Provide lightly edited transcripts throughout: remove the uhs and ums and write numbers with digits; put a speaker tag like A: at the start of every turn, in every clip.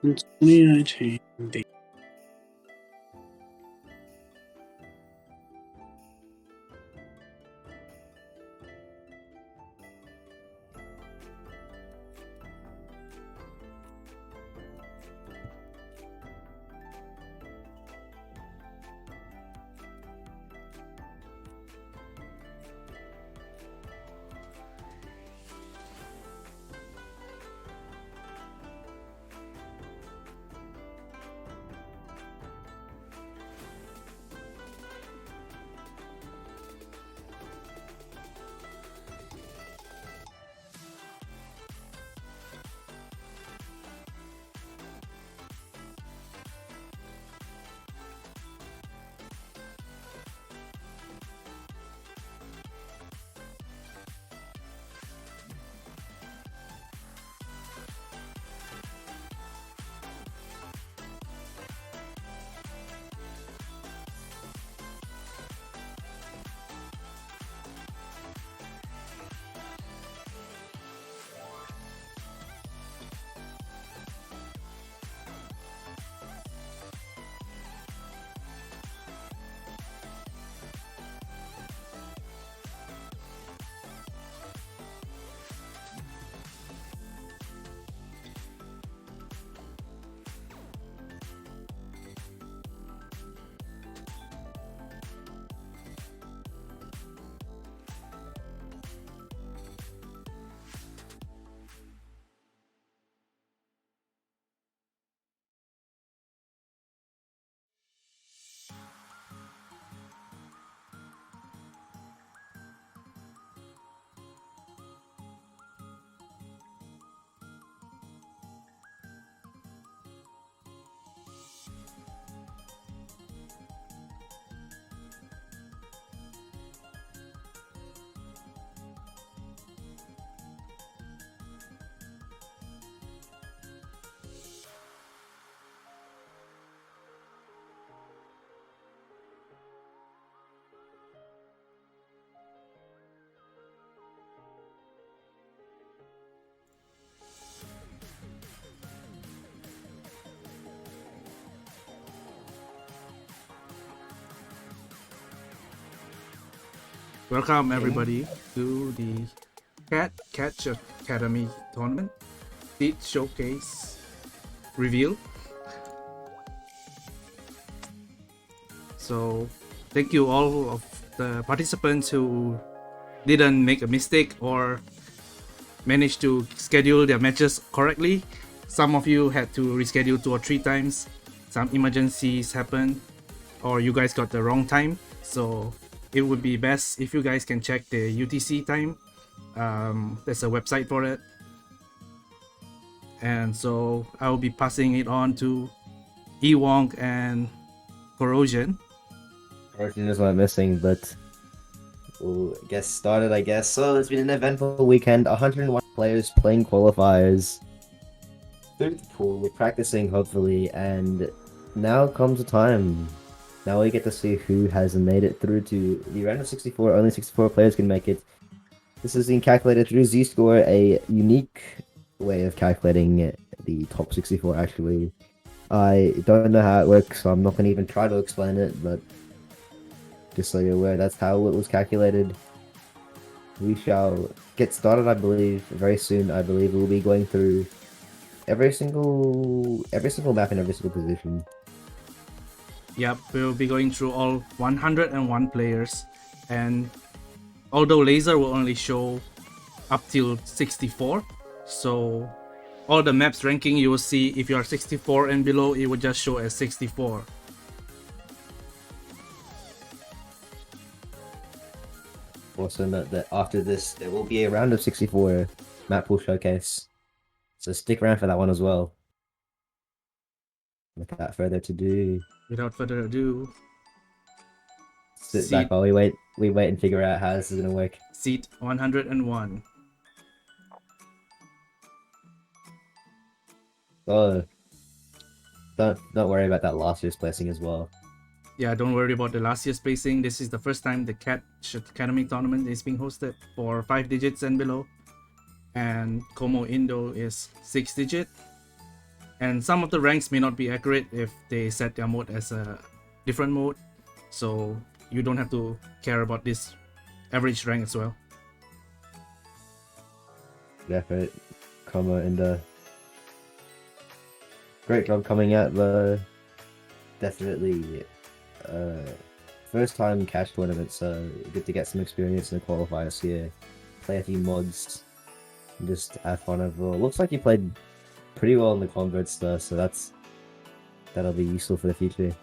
A: In 2019, the
B: Welcome everybody to the Catch Academy tournament seed showcase reveal. So thank you all of the participants who didn't make a mistake or managed to schedule their matches correctly. Some of you had to reschedule 2 or 3 times. Some emergencies happened or you guys got the wrong time. So it would be best if you guys can check the UTC time. There's a website for it. And so I will be passing it on to Ewong and Corrosion.
C: Corrosion is not missing, but we'll get started, I guess. So it's been an eventful weekend. 101 players playing qualifiers through the pool. We're practicing, hopefully, and now comes the time. Now we get to see who has made it through to the round of 64. Only 64 players can make it. This is being calculated through Z-Score, a unique way of calculating the top 64, actually. I don't know how it works, so I'm not going to even try to explain it, but just so you're aware, that's how it was calculated. We shall get started, I believe, very soon. I believe we'll be going through every single map in every single position.
B: Yep, we'll be going through all 101 players, and although laser will only show up till 64, so all the maps ranking you will see, if you are 64 and below, it will just show as 64.
C: Also note that after this, there will be a round of 64 Mappool showcase, so stick around for that one as well. Without further ado, sit back while we wait and figure out how this is gonna work.
B: Seat 101.
C: Oh, don't worry about that last year's placing as well.
B: Yeah, don't worry about the last year's placing. This is the first time the Catch Academy tournament is being hosted for 5 digits and below, and Como Indo is 6 digit. and some of the ranks may not be accurate if they set their mode as a different mode, so you don't have to care about this average rank as well.
C: Effort, in the great job coming out, the definitely first time cash tournaments, good to get some experience in the qualifiers here, play a few mods, and just have fun overall. Looks like you played pretty well in the converts though, so that'll be useful for the future.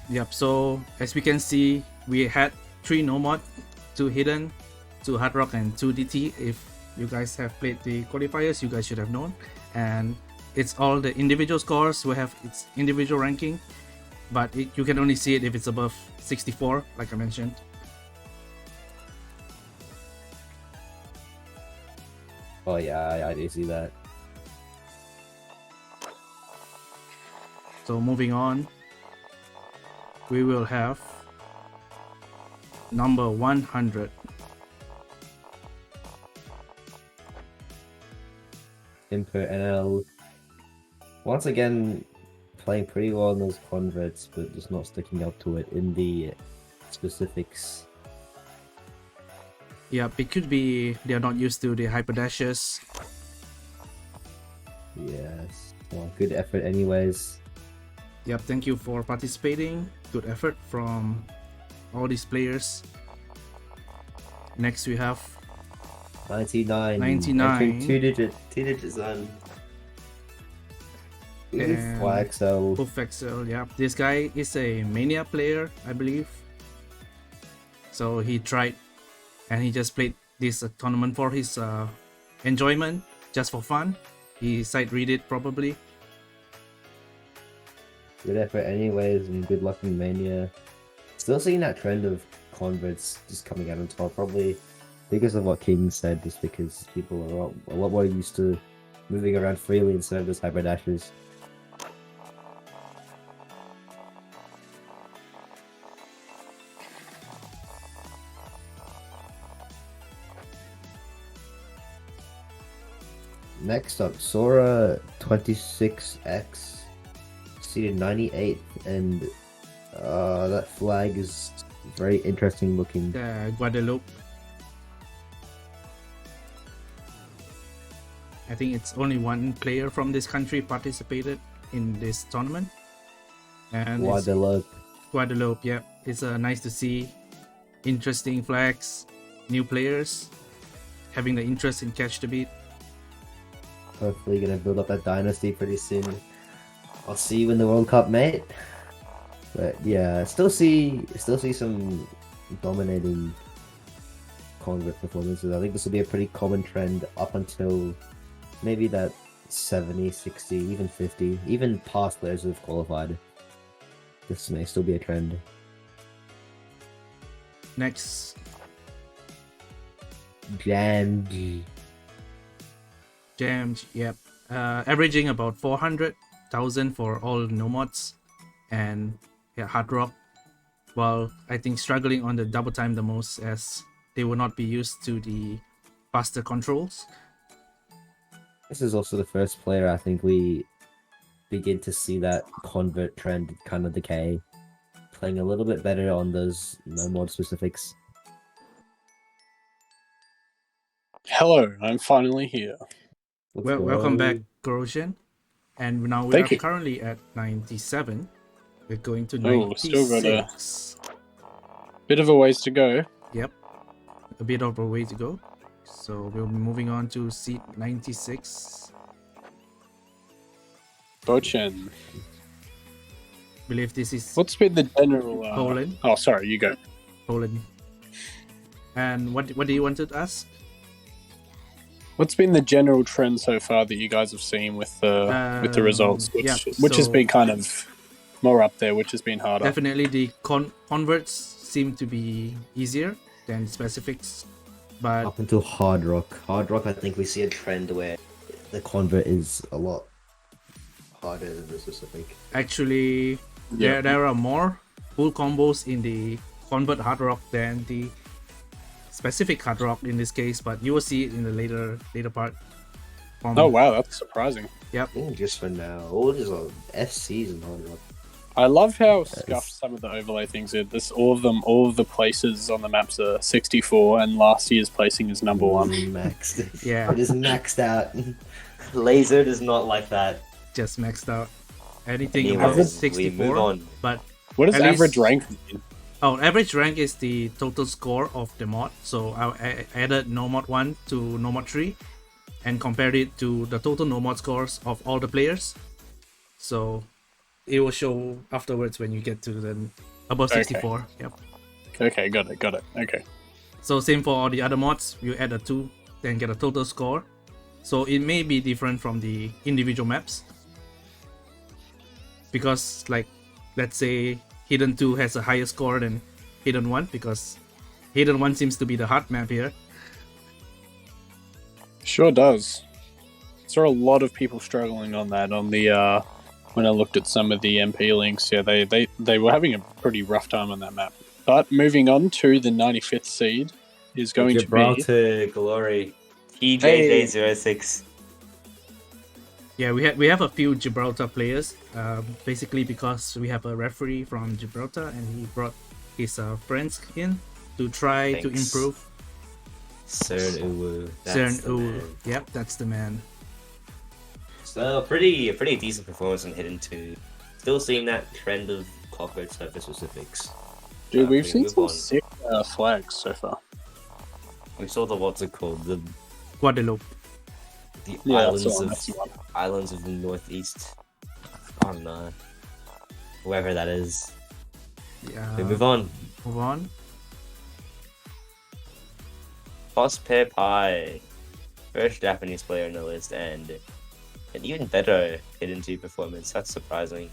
B: Yep, so as we can see, we had 3 no mod, 2 hidden, 2 hard rock, and 2 DT. If you guys have played the qualifiers, you guys should have known. And it's all the individual scores will have its individual ranking, but you can only see it if it's above 64, like I mentioned.
C: Oh yeah, I do see that.
B: So moving on, we will have number 100.
C: Input NL. Once again, playing pretty well in those converts, but just not sticking up to it in the specifics.
B: Yeah, it could be they're not used to the hyper dashes.
C: Yes. Well, good effort anyways.
B: Yep, thank you for participating. Good effort from all these players. Next we have
C: 99.
B: 99.
C: Two digits on.
B: And
C: Waxel.
B: Puffexel, yeah. This guy is a Mania player, I believe. So he tried and he just played this tournament for his enjoyment, just for fun. He sight read it probably.
C: Good effort anyways, and good luck in Mania. Still seeing that trend of converts just coming out on top, probably because of what King said, just because people are a lot more used to moving around freely instead of just hyper dashes. Next up, Sora 26X, seated 98th, and that flag is very interesting looking.
B: Guadeloupe. I think it's only one player from this country participated in this tournament. And Guadeloupe, yeah. It's nice to see interesting flags, new players, having the interest in Catch the Beat.
C: Hopefully gonna build up that dynasty pretty soon. I'll see you in the World Cup, mate. But yeah, still see some dominating convert performances. I think this will be a pretty common trend up until maybe that 70, 60, even 50, even past players who have qualified. This may still be a trend.
B: Next, Jammed, yep. Averaging about 400,000 for all no mods and yeah, hard rock. While I think struggling on the double time the most, as they will not be used to the faster controls.
C: This is also the first player I think we begin to see that convert trend kind of decay, playing a little bit better on those no mod specifics.
A: Hello, I'm finally here.
B: Welcome back, Corrosion. And now we are currently at 97. We're going to 96.
A: Still got a bit of a ways to go.
B: Yep, a bit of a way to go. So we'll be moving on to seat 96.
A: Bochen.
B: Believe this is
A: What's been the general
B: Poland.
A: Oh, sorry, you go.
B: Poland. And what do you want to ask?
A: What's been the general trend so far that you guys have seen with the results, which has been kind of more up there, which has been harder?
B: Definitely the converts seem to be easier than specifics, but
C: up until hard rock, I think we see a trend where the convert is a lot harder than the specific.
B: Actually, there are more full combos in the convert hard rock than the specific hard rock in this case, but you will see it in the later part.
A: Oh wow, that's surprising.
B: Yep.
C: Just for now. All is on SCs and hard rock.
A: I love how scuffed some of the overlay things are. All of the places on the maps are 64, and last year's placing is number 1.
C: Maxed.
B: Yeah.
C: It is maxed out. Laser does not like that.
B: Just maxed out. Anything
C: Anyway,
B: above
C: we
B: 64.
C: move on.
B: But
A: What does
B: at
A: average
B: least-
A: rank mean?
B: Oh, average rank is the total score of the mod. So I added no mod 1 to no mod 3 and compared it to the total no mod scores of all the players. So it will show afterwards when you get to the above 64. Yep.
A: Okay, got it. Okay.
B: So same for all the other mods. You add a 2, then get a total score. So it may be different from the individual maps. Because like, let's say Hidden 2 has a higher score than Hidden 1 because Hidden 1 seems to be the hard map here.
A: Sure does. Saw a lot of people struggling on that on the when I looked at some of the MP links. Yeah, they were having a pretty rough time on that map. But moving on to the 95th seed is going to be
C: Gibraltar Glory.
D: TJJ06.
B: Yeah, we have a few Gibraltar players, basically because we have a referee from Gibraltar and he brought his friends in to try to
D: Thanks.
B: improve.
C: Cern Uwu.
B: Cern Uwu. Yep, that's the man.
D: So pretty decent performance on Hidden 2. Still seeing that trend of clockwork surface specifics.
A: dude. We've
D: we
A: seen
D: move
A: some
D: on.
A: sick flags so far.
D: We saw the what's it called? The
B: Guadeloupe.
A: Yeah,
D: islands
A: that's the one,
D: of
A: that's the one.
D: islands of the northeast. I don't know. Whoever that is.
B: Yeah.
D: We move on.
B: Move on.
D: Boss Pear Pie. First Japanese player on the list and an even better Hidden 2 performance. That's surprising.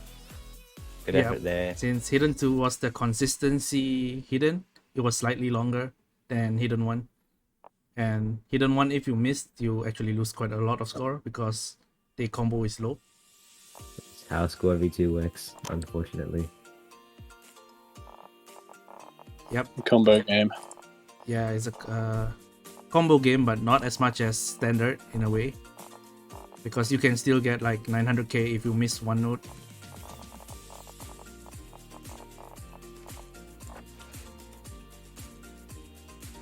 D: Good
B: Yeah.
D: effort there.
B: Since Hidden 2 was the consistency hidden, it was slightly longer than Hidden 1. And Hidden 1, if you missed, you actually lose quite a lot of score because the combo is low.
C: It's how score V2 works, unfortunately.
A: Combo game.
B: Yeah, it's a combo game, but not as much as standard in a way. Because you can still get like 900k if you miss one node.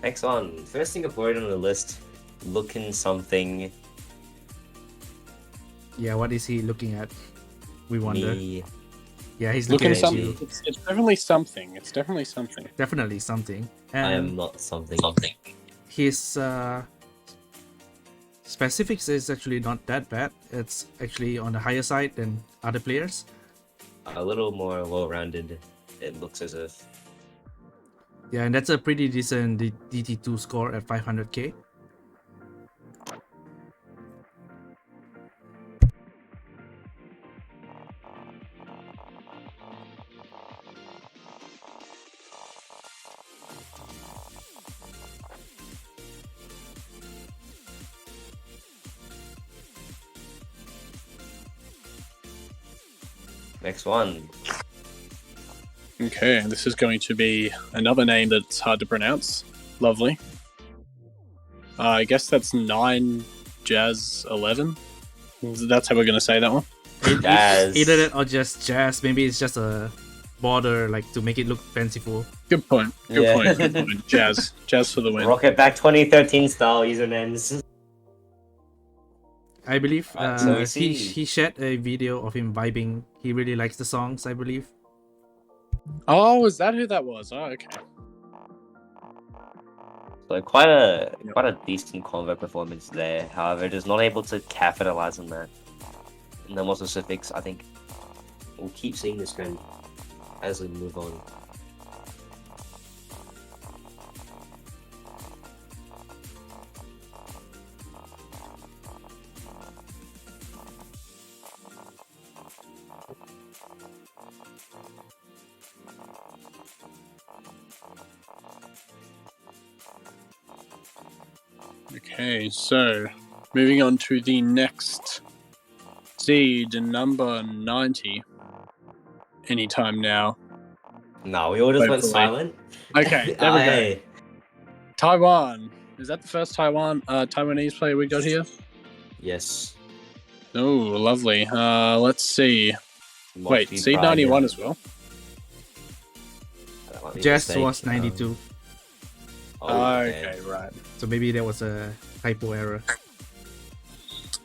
D: Next on. First Singaporean on the list. Looking something.
B: Yeah, what is he looking at? We wonder.
D: Me.
B: Yeah, he's
A: Looking
B: looking at
A: something.
B: you.
A: It's definitely something. It's definitely something.
B: Definitely something.
D: I
B: And
D: am not something.
B: his specifics is actually not that bad. It's actually on the higher side than other players.
D: A little more well-rounded. It looks as if.
B: Yeah, and that's a pretty decent DT2 score at 500k.
D: Next one.
A: Okay, this is going to be another name that's hard to pronounce. Lovely. I guess that's 9 Jazz 11. That's how we're going to say that one.
D: Jazz.
B: Either that or just jazz. Maybe it's just a border, like to make it look fanciful.
A: Good point. Good
D: Yeah.
A: point. Good point. Jazz. Jazz for the win.
D: Rocket Back 2013 style usernames.
B: I believe
D: So we see-
B: he shared a video of him vibing. He really likes the songs, I believe.
A: Oh, is that who that was? Oh, okay.
D: So quite a decent convo performance there. However, just not able to capitalize on that. And the more specifics, I think we'll keep seeing this trend as we move on.
A: Okay, so moving on to the next seed, number 90. Anytime now.
D: No, we all just went
A: Hopefully.
D: silent.
A: Okay, there we go.
D: Aye.
A: Taiwan. Is that the first Taiwanese player we got here?
D: Yes.
A: Oh, lovely. Let's see. Wait,
D: Moxie
A: seed
D: Pride
A: 91
D: and-
A: as well.
D: That might be a
B: Jess
D: mistake.
B: was 92,
A: Okay, right.
B: so maybe there was a typo error.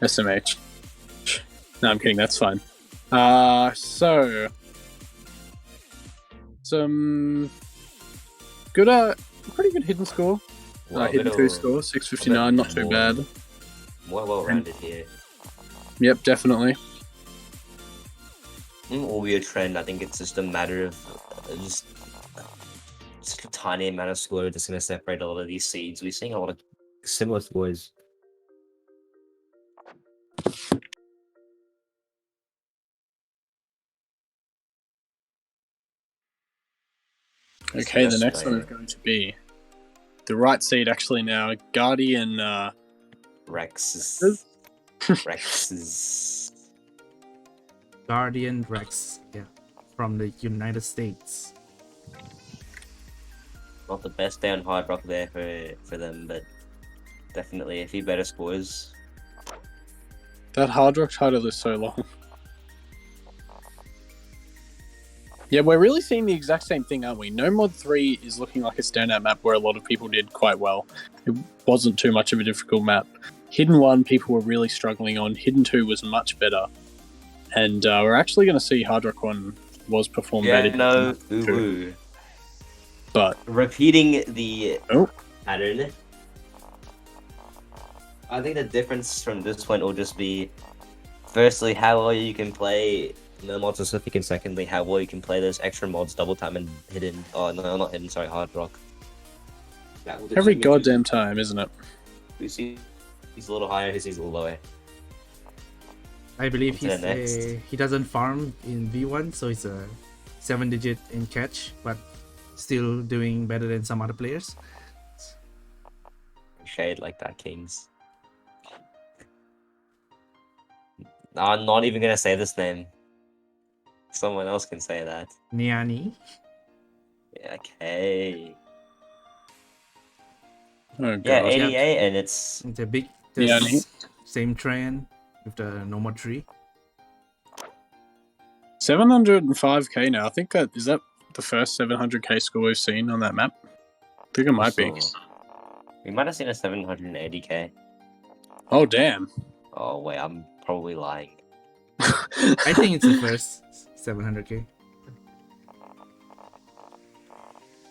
A: SMH. No, I'm kidding. That's fine. So some good, pretty good hidden score.
D: Well,
A: Hidden 2 score, 659, not too bad.
D: More well-rounded here.
A: Yep, definitely.
D: It will be a trend. I think it's just a matter of just a tiny amount of score that's going to separate a lot of these seeds. We're seeing a lot of
C: Similar scores.
A: Okay, the
D: Yes,
A: next one
D: mate.
A: is going to be the right seed actually now. Guardian.
D: Rexes. Rexes.
B: Guardian Rex, yeah, from the United States.
D: Not the best day on Hard Rock there for them, but definitely a few better scores.
A: That Hard Rock title is so long. Yeah, we're really seeing the exact same thing, aren't we? No Mod 3 is looking like a standout map where a lot of people did quite well. It wasn't too much of a difficult map. Hidden 1, people were really struggling on. Hidden 2 was much better. And we're actually going to see Hard Rock 1 was performed
D: Yeah,
A: better.
D: no,
A: than 2.
D: ooh.
A: But,
D: Repeating the
A: Oh.
D: pattern. I think the difference from this point will just be, firstly, how well you can play no mod specific, and secondly, how well you can play those extra mods, double time and hidden. Oh no, not hidden. Sorry, Hard Rock. That will
A: every
D: determine
A: goddamn time, isn't it?
D: who sees he's a little higher, who sees a little lower.
B: I believe
D: On to the next.
B: he doesn't farm in V1, so he's a 7-digit in catch, but still doing better than some other players.
D: Shade like that, Kings. I'm not even gonna say this name. Someone else can say that.
B: Niani.
D: Yeah, okay.
A: Oh,
D: Yeah,
A: God.
D: 88, and it's
B: It's a big,
A: Niani.
B: same trend with the No Mod 3.
A: 705k now. I think is that the first 700k score we've seen on that map? I think it might be.
D: We might have seen a 780k.
A: Oh, damn.
D: Oh wait, I'm probably lying.
B: I think it's the first 700k.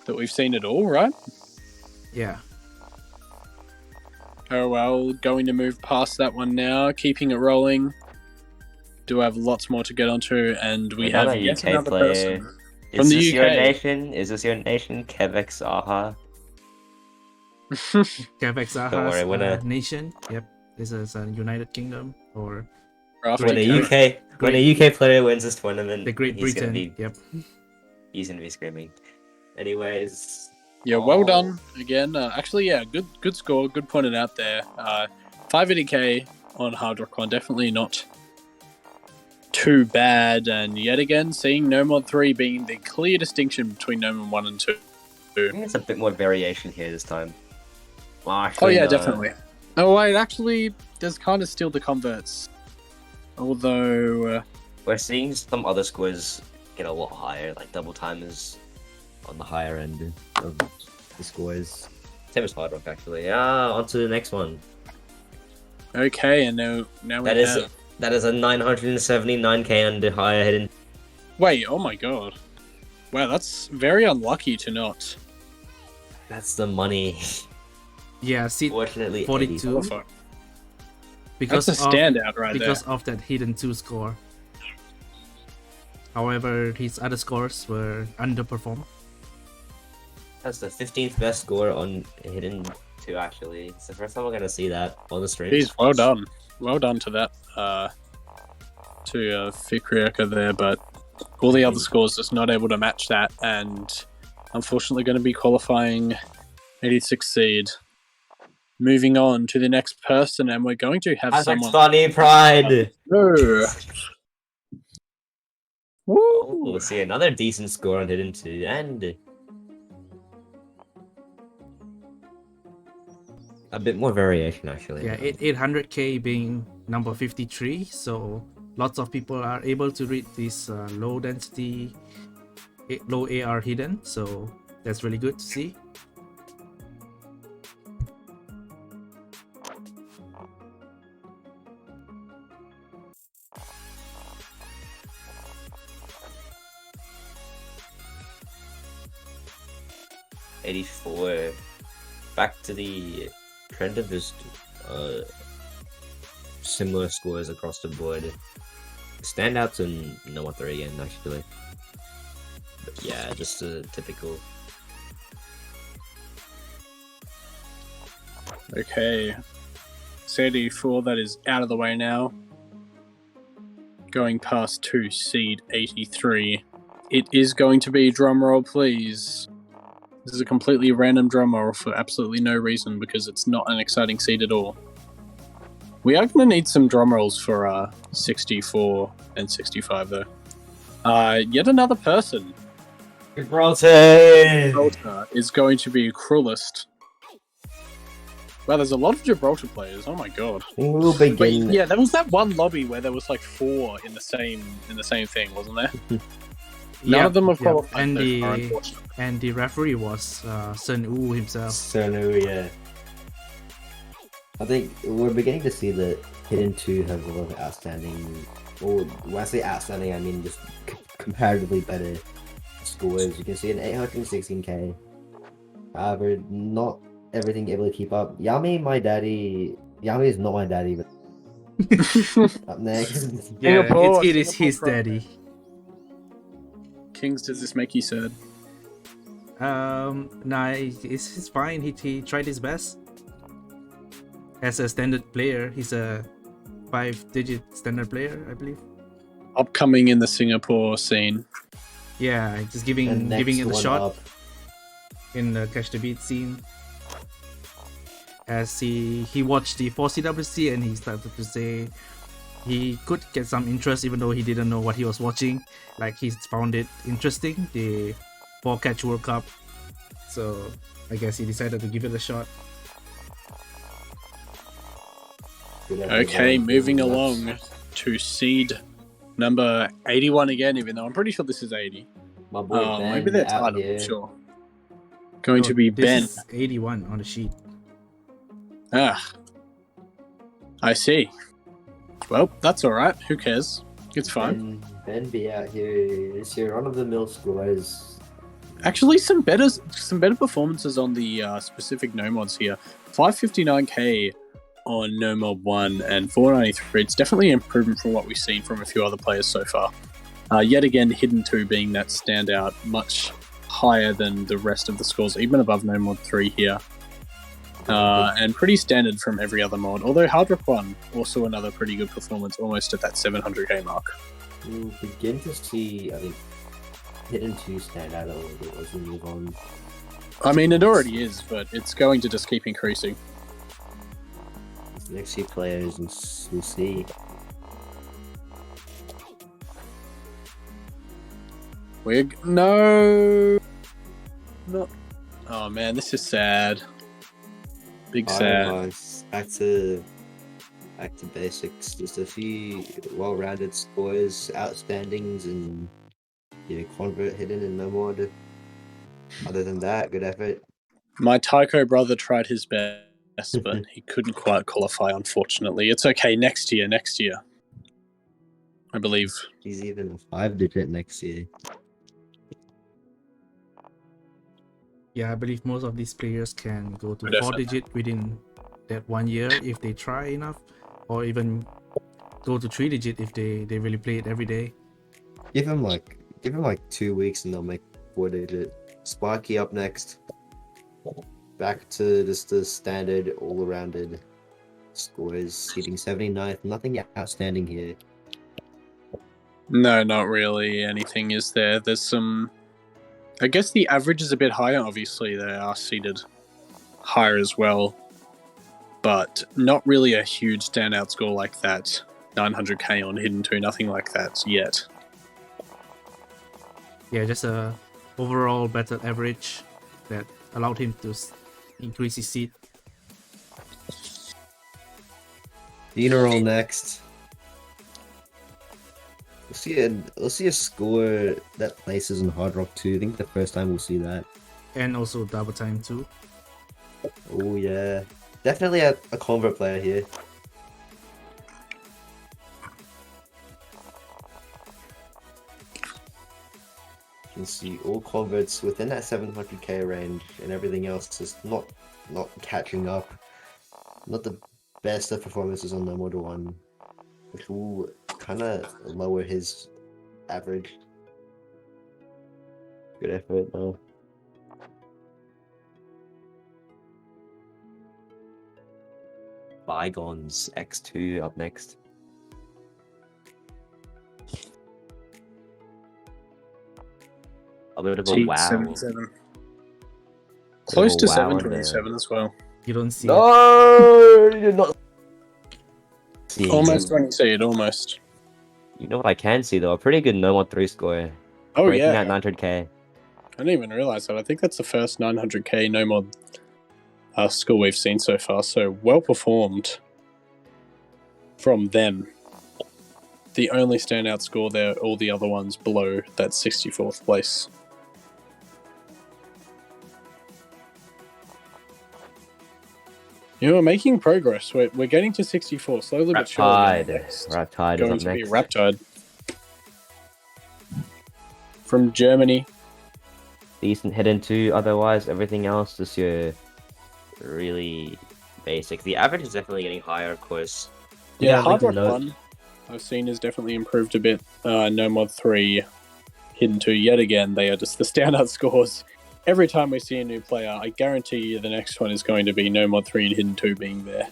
A: That we've seen it all, right?
B: Yeah.
A: Oh well, going to move past that one now, keeping it rolling. Do have lots more to get onto, and we have
D: Another
A: yet
D: UK
A: another
D: player.
A: person.
D: Is
A: From the
D: this your
A: UK.
D: nation? Is this your nation? Quebec Saha?
B: Quebec
D: Don't worry, when
B: Saha's
D: a-
B: nation. Yep. This is a United Kingdom or
A: After
D: When a
A: UK.
D: UK player wins this tournament,
B: the Great
D: he's
B: Britain.
D: gonna be
B: Yep.
D: he's gonna be screaming. Anyways,
A: Yeah, well
D: Oh.
A: done again. Actually, yeah, good score. Good pointed out there. 580k on Hard Rock 1, definitely not too bad. And yet again, seeing No Mod 3 being the clear distinction between No Mod 1 and 2.
D: I think it's a bit more variation here this time. Well,
A: Oh
D: actually,
A: yeah,
D: no.
A: definitely. Oh wait, actually, there's kind of still the converts. Although,
D: We're seeing some other scores get a lot higher, like double time is on the higher end of the scores. Same as Hard Rock, actually. On to the next one.
A: okay, and now we
D: That is
A: have...
D: that is a 979k and higher hidden.
A: Wait, oh my god. Wow, that's very unlucky to not
D: That's the money.
B: Yeah, seat
D: Fortunately,
B: 42
A: qualify.
B: because
A: That's a
B: of
A: standout right
B: because
A: there.
B: of that hidden 2 score. However, his other scores were underperformed.
D: That's the 15th best score on hidden 2. Actually, it's the first time we're gonna see that on the stream.
A: Jeez, well done. Well done to that, to Fikriaka there, but all the other scores just not able to match that, and unfortunately going to be qualifying 86 seed. Moving on to the next person, and we're going to have someone...
D: Kazakhstani pride.
A: No. Woo!
D: Oh, we'll see another decent score on hidden 2, and
C: A bit more variation, actually.
B: Yeah, 800k being number 53, so lots of people are able to read this low density, low AR hidden, so that's really good to see.
D: '84. Back to the trend of just similar scores across the board. Standouts in No 3 again, actually. But yeah, just a typical.
A: Okay. C84, that is out of the way now. Going past to seed 83. It is going to be drumroll, please. This is a completely random drumroll for absolutely no reason because it's not an exciting seed at all. We are going to need some drumrolls for 64 and 65 though. Yet another person. Gibraltar is going to be cruelest. Wow, there's a lot of Gibraltar players. Oh my god.
C: We'll begin.
A: Wait, yeah, there was that one lobby where there was like 4 in the same thing, wasn't there? None of them have qualified.
B: And
A: so far,
B: the
A: unfortunately.
B: and the referee was Sun Wu himself.
C: Sonu, yeah. I think we're beginning to see that Hidden 2 has a lot of outstanding, or when I say outstanding, I mean just comparatively better scores. You can see an 816k. However, not everything able to keep up. Yami is not my daddy, but up next.
B: Yeah,
A: Singapore,
B: it is
A: Singapore
B: his
A: pro.
B: daddy.
A: Kings, does this make you sad?
B: Nah, it's fine. He tried his best. As a standard player, he's a 5-digit standard player, I believe.
A: Upcoming in the Singapore scene.
B: Yeah, just giving
C: And next
B: it a
C: one
B: shot
C: up.
B: in the catch the beat scene. As he watched the 4CWC and he started to say he could get some interest even though he didn't know what he was watching. Like he found it interesting, the 4-catch World Cup. So I guess he decided to give it a shot.
A: Okay, moving along to seed number 81 again, even though I'm pretty sure this is 80.
C: My boy Ben
A: Maybe they're
C: out
A: tied, I'm
C: here.
A: not sure. Going
B: No,
A: to be
B: this
A: Ben.
B: is 81 on the sheet.
A: Ah, I see. Well, that's alright. Who cares? It's fine.
C: Ben be out here. It's your run-of-the-mill scores.
A: Actually, some better performances on the specific no mods here. 559k on no mod 1 and 493. It's definitely an improvement from what we've seen from a few other players so far. Yet again, Hidden 2 being that standout, much higher than the rest of the scores, even above no mod 3 here. And pretty standard from every other mod. Although Hard Rock 1, also another pretty good performance, almost at that 700k mark.
C: We'll begin to see, I think, Hidden 2 stand out a little bit as we move on.
A: I mean, it already is, but it's going to just keep increasing.
C: The next few players we'll see.
A: No. Not. Oh man, this is sad. Big sad.
C: Back to basics. Just a few well-rounded scores, outstandings, and convert hidden and no more. Other than that, good effort.
A: My Tycho brother tried his best, but he couldn't quite qualify, unfortunately. It's okay, next year. I believe.
C: He's even a 5-digit next year.
B: Yeah, I believe most of these players can go to
A: Definitely.
B: 4-digit within that 1 year if they try enough, or even go to 3-digit if they really play it every day.
C: Give him like 2 weeks and they'll make 4-digit. Sparky up next. Back to just the standard all-rounded scores, hitting 79th. Nothing outstanding here.
A: No, not really anything is there. There's some... I guess the average is a bit higher. Obviously, they are seated higher as well. But not really a huge standout score like that. 900k on Hidden 2, nothing like that yet.
B: Yeah, just a overall better average that allowed him to increase his seed.
C: Funeral next. We'll see a score that places in Hard Rock 2. I think the first time we'll see that.
B: And also double time too.
C: Oh yeah. Definitely a convert player here. You can see all converts within that 700k range, and everything else is not catching up. Not the best of performances on the Model 1, which will kind of lower his average. Good effort though.
D: Bygones X2 up next. A bit of a wow.
A: 77. Close to 727 as well.
B: You don't see it.
D: No, you're not. See,
A: Almost when you see it, almost.
D: You know what I can see though? A pretty good No Mod 3 score.
A: Oh
D: breaking
A: yeah.
D: that 900k.
A: I didn't even realize that. I think that's the first 900k no mod score we've seen so far. So well performed from them. The only standout score there, all the other ones below that 64th place. You know, we're making progress. We're getting to 64 slowly but surely.
D: Raptide is
A: Going
D: up
A: to be
D: next.
A: Raptide from Germany.
D: Decent hidden 2. Otherwise, everything else is your really basic. The average is definitely getting higher, of course.
A: Yeah,
C: I'd
A: Hard
C: like
A: Rock
C: to
A: 1 I've seen has definitely improved a bit. No Mod 3, Hidden 2, yet again, they are just the standout scores. Every time we see a new player, I guarantee you the next one is going to be No Mod 3 and Hidden 2 being their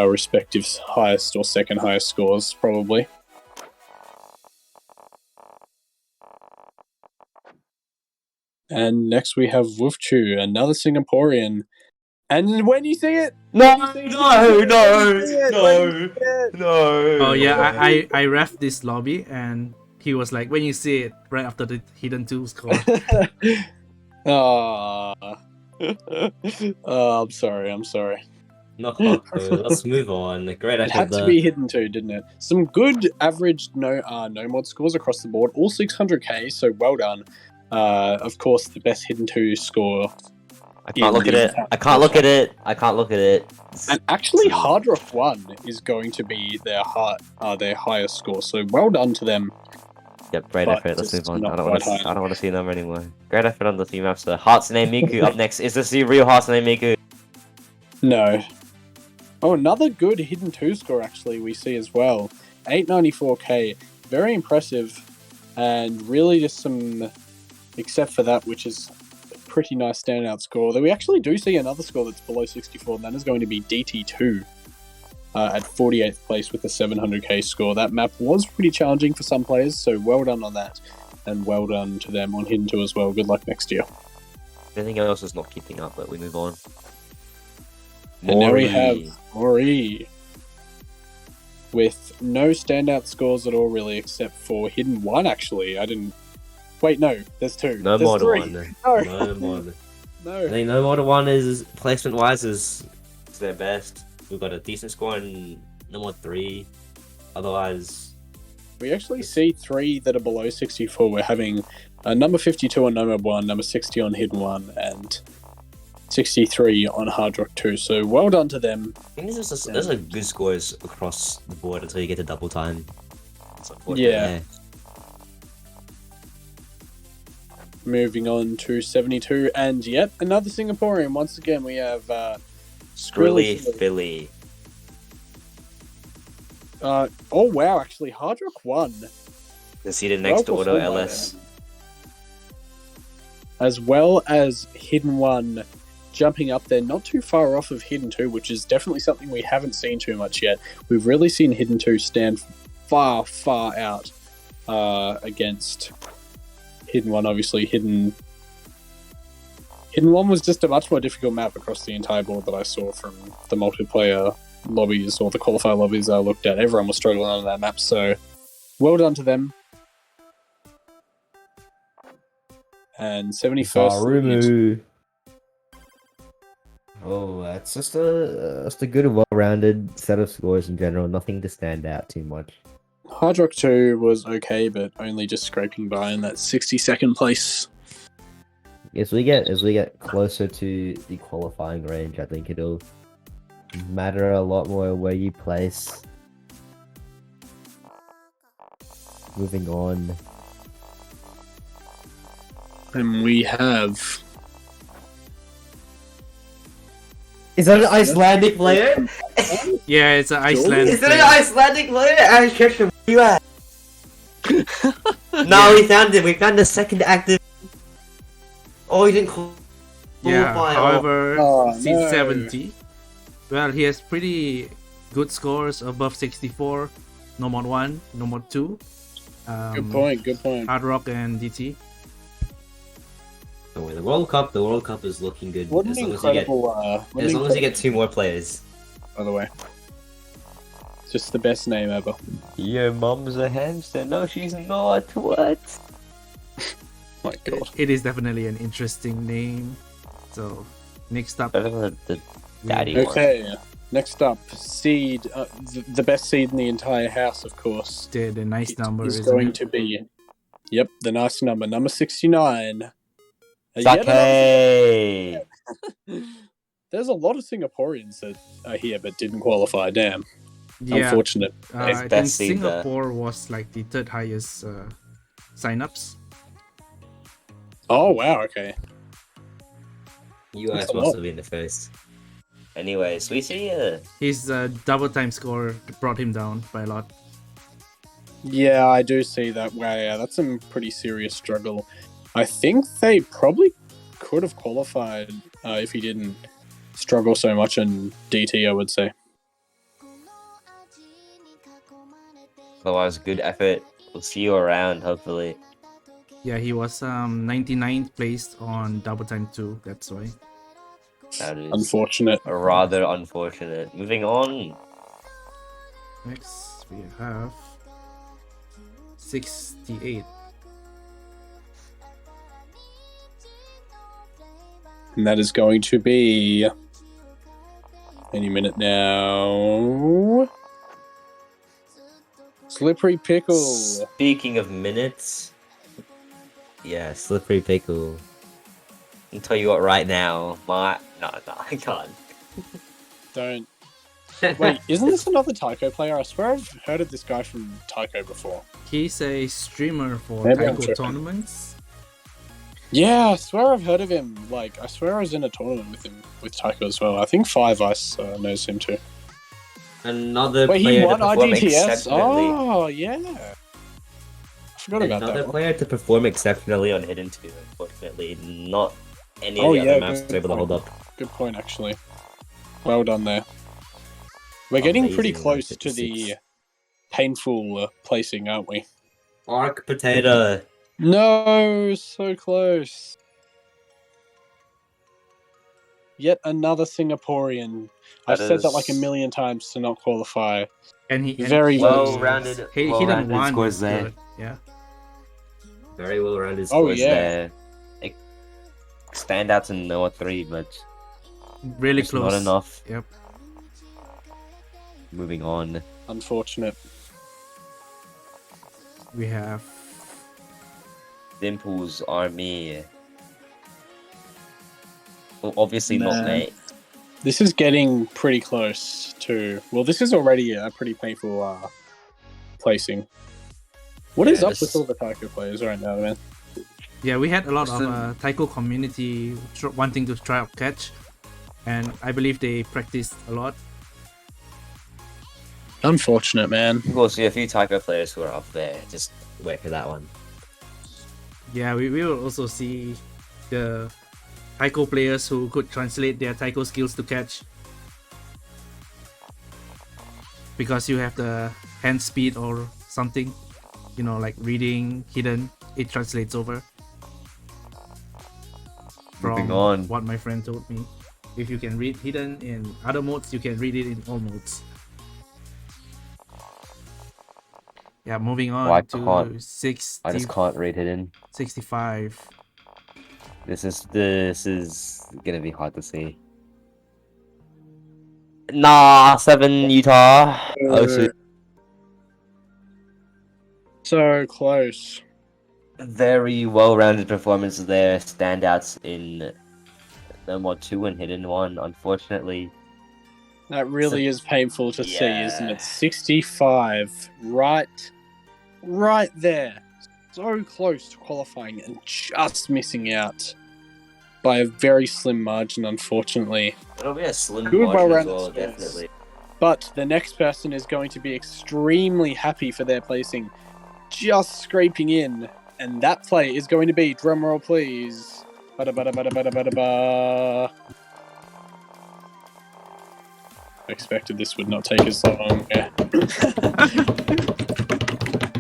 A: respective highest or second highest scores, probably. And next we have Wolfchu, another Singaporean. And when you see it,
D: No,
A: no.
B: Oh yeah, I ref this lobby and he was like, when you see it right after the Hidden 2 score.
A: Oh, I'm sorry.
C: No, let's move on. Great
A: It
C: effort
A: had to
C: there.
A: be Hidden 2, didn't it? Some good average no mod scores across the board, all 600k, so well done. Of course, the best Hidden 2 score.
D: I can't look at it. I can't look at it. I can't look at it.
A: And actually, Hard Rock 1 is going to be their highest score, so well done to them.
D: Yep, great
A: But
D: effort. Let's
A: just
D: move on.
A: not
D: I don't want
A: quite
D: to.
A: high.
D: I don't want to see them anymore. Great effort on the team master. Hatsune Miku up next. Is this the real Hatsune Miku?
A: No. Oh, another good Hidden 2 score, actually, we see as well. 894k. Very impressive. And really just some... Except for that, which is a pretty nice standout score. Though we actually do see another score that's below 64, and that is going to be DT2 at 48th place with a 700k score. That map was pretty challenging for some players, so well done on that. And well done to them on Hidden 2 as well. Good luck next year.
D: Everything else is not keeping up, but we move on.
A: And now we have Mori with no standout scores at all, really, except for Hidden 1, actually. I didn't... Wait, no, there's 2.
C: No
A: there's
C: Model
A: 3.
C: 1.
A: No.
C: No Model.
A: No.
C: I think No Model 1 is, placement-wise, is their best. We've got a decent score in No Mod 3. Otherwise...
A: We actually see 3 that are below 64. We're having number 52 on No Mod 1, number 60 on Hidden 1, and 63 on Hard Rock 2. So well done to them.
C: I think those are good scores across the board until you get to double time.
A: Yeah. Moving on to 72, and yet another Singaporean. Once again, we have
D: Skrilly Philly.
A: Oh wow, actually, Hard Rock 1.
D: Conceded next to Auto
A: performed by
D: LS.
A: them. As well as Hidden 1 jumping up there, not too far off of Hidden 2, which is definitely something we haven't seen too much yet. We've really seen Hidden 2 stand far out against Hidden 1. Obviously, Hidden 1 was just a much more difficult map across the entire board that I saw from the multiplayer lobbies or the qualifier lobbies I looked at. Everyone was struggling on that map, so well done to them. And 71st.
C: Zarumu. Oh, it's just a good, well-rounded set of scores in general. Nothing to stand out too much.
A: Hard Rock 2 was okay, but only just scraping by in that 62nd place.
C: As we get closer to the qualifying range, I think it'll matter a lot more where you place. Moving on.
A: And we have...
C: Is that an Icelandic player?
B: Yeah, it's an Iceland.
C: Is it an Icelandic player? I checked him. Where you at? No, we found him. We found the second active. Oh, he didn't qualify.
B: Yeah, however,
A: Oh,
B: seat
A: no.
B: 70. Well, he has pretty good scores above 64. No mod 1, no mod 2.
A: Good point.
B: Hard Rock and DT.
C: Oh, the World Cup is looking good.
A: What an incredible...
C: As long as you get 2 more players.
A: By the way. Just the best name ever.
D: Your mom's a hamster. No, she's not. What?
A: My god.
B: It is definitely an interesting name. So, next up,
D: Better than the daddy one.
A: Okay, next up, seed, the best seed in the entire house, of course.
B: the nice number
A: is
B: is
A: going to be, yep, the nice number 69. Yet
D: Sake!
A: There's a lot of Singaporeans that are here but didn't qualify. Damn,
B: Yeah,
A: unfortunate.
D: It's
B: I think
D: best seed there.
B: Singapore was like the third highest signups.
A: Oh wow, okay.
C: US
A: That's a
C: must
A: lot.
C: have been the first.
D: Anyways, we see
B: His double time score brought him down by a lot.
A: Yeah, I do see that. Wow, yeah, that's a pretty serious struggle. I think they probably could have qualified if he didn't struggle so much in DT, I would say.
D: otherwise good effort. We'll see you around, hopefully.
B: Yeah, he was 99th placed on double time 2. That's why.
D: That is
A: Unfortunate.
D: rather unfortunate. Moving on.
B: Next, we have 68.
A: And that is going to be any minute now. Slippery Pickle.
D: Speaking of minutes,
C: Yeah, Slippery Pickle.
D: I'll tell you what right now. No, I can't.
A: Don't. Wait, isn't this another Taiko player? I swear I've heard of this guy from Taiko before.
B: He's a streamer for
A: Maybe I'm
B: Taiko
A: tripping.
B: tournaments.
A: Yeah, I swear I've heard of him. Like, I swear I was in a tournament with him, with Taiko as well. I think Five Ice knows him too.
C: Another
A: Wait, he
C: player
A: won
C: to perform
A: IDTS?
D: exceptionally.
A: Oh, yeah. I forgot about
C: Another
A: that one.
C: player to perform exceptionally
D: Definitely on Hidden 2, unfortunately. Not any
A: Oh,
D: of the
A: yeah,
D: other maps
A: good
D: are able to hold
A: point.
D: up.
A: Good point, actually. Well done there. We're getting pretty
C: Amazing,
A: close to the
C: 56.
A: painful placing, aren't we?
C: Arc Potato.
A: No, so close. Yet another Singaporean. I've
D: That
A: said that like a
D: is-
A: million times to not qualify.
B: And he
A: Very
D: Well-rounded,
B: he done
D: well-rounded
B: one.
D: scores there.
B: Good. Yeah.
C: Very well rounded
A: Oh,
C: scores.
A: yeah.
D: There. Like, standouts in Noah 3, but
B: Really
D: just
B: close.
D: not enough.
B: Yep.
D: Moving on.
A: Unfortunate.
B: We have
D: Dimple's Army. Well, obviously not
A: Nah.
D: me.
A: This is getting pretty close to. Well, this is already a pretty painful placing. What is
D: Yeah,
A: up
D: this-
A: with all the Taiko players right now, man?
B: Yeah, we had a lot of
D: Listen.
B: Taiko community wanting to try out catch, and I believe they practiced a lot.
A: Unfortunate, man.
D: We'll see a few Taiko players who are up there. Just
C: Wait for that one.
B: Yeah, we will also see the Taiko players who could translate their Taiko skills to catch. Because you have the hand speed or something, you know, like reading hidden, it translates over.
D: Moving
B: From
D: on.
B: what my friend told me. If you can read hidden in other modes, you can read it in all modes. Yeah, moving on
D: Oh, I
B: to
D: can't.
B: 60,
D: I just can't read Hidden.
B: 65.
D: This is gonna be hard to see. Nah, 7 Utah. Oh,
A: So close.
D: very well-rounded performances there. Standouts in No More 2 and Hidden 1, unfortunately.
A: That really is painful to see, isn't
D: Yeah.
A: it? 65. Right there. So close to qualifying and just missing out by a very slim margin, unfortunately.
D: It'll be a slim
A: Good,
D: margin as
A: well-rounded
D: well,
A: scores.
D: definitely.
A: But the next person is going to be extremely happy for their placing, just scraping in. And that play is going to be, drumroll please. Bada bada bada bada bada ba. I expected this would not take as long. Yeah.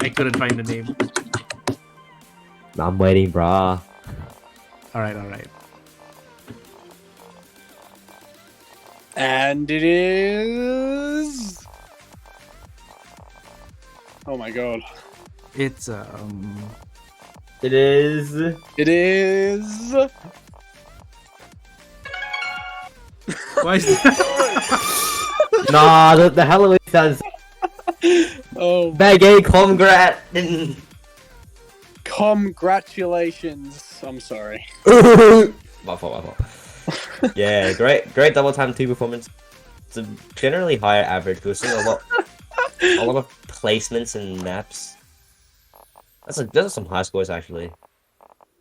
B: I couldn't find the name.
C: I'm waiting, brah.
B: Alright.
A: And it is. Oh my god.
B: It's
C: It is.
A: It is.
B: why is that?
C: Nah, the Halloween sounds.
A: Oh,
C: Baggy, congrat.
A: congratulations. I'm sorry.
C: My fault. Yeah, great double time 2 performance. It's a generally higher average. We're seeing a lot of placements and maps. Those are some high scores actually.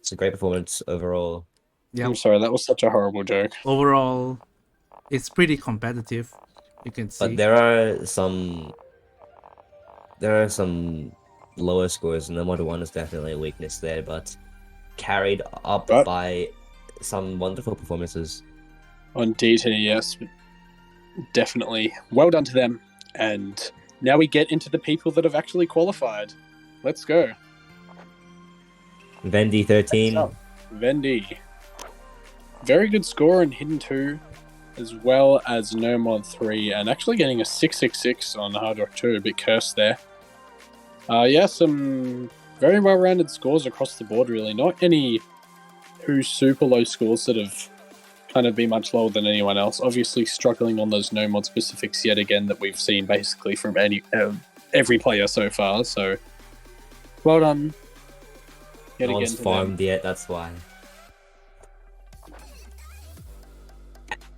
C: It's a great performance overall.
B: Yeah,
A: I'm sorry, that was such a horrible joke.
B: overall, it's pretty competitive. You can see.
C: But there are some lower scores, and the Model 1 is definitely a weakness there, but carried up
A: But-
C: by some wonderful performances.
A: On DT, yes. Definitely. Well done to them. And now we get into the people that have actually qualified. Let's go.
C: Vendy 13.
A: Next up, Vendy. Very good score in Hidden 2, as well as No Mod 3, and actually getting a 666 on Hard Rock 2, a bit cursed there. Yeah, some very well-rounded scores across the board, really. Not any super low scores that have kind of been much lower than anyone else. Obviously struggling on those No Mod specifics yet again that we've seen basically from every player so far, so well done. Yet
C: No one's
A: again to them.
C: farmed yet, that's why.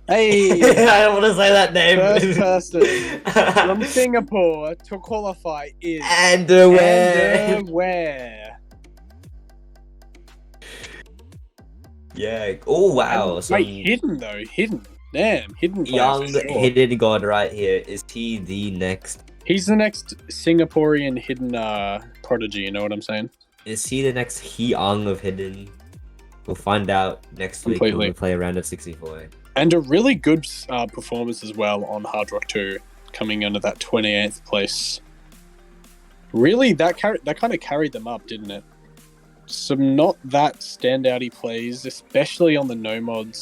A: Hey!
C: I don't want to say that name.
A: First person from Singapore to qualify is
C: Underwear.
A: Underwear.
C: Yeah. Oh wow.
A: And
C: Some
A: wait, Hidden though. Hidden. Damn, Hidden player
C: young
A: for sure.
C: hidden god right here. Is he the next?
A: He's the next Singaporean hidden prodigy, you know what I'm saying?
C: Is he the next Hyung of hidden? We'll find out next week when
A: Completely.
C: we play a round of 64.
A: And a really good performance as well on Hard Rock 2, coming under that 28th place. Really, that kind of carried them up, didn't it? Some not that standouty plays, especially on the no mod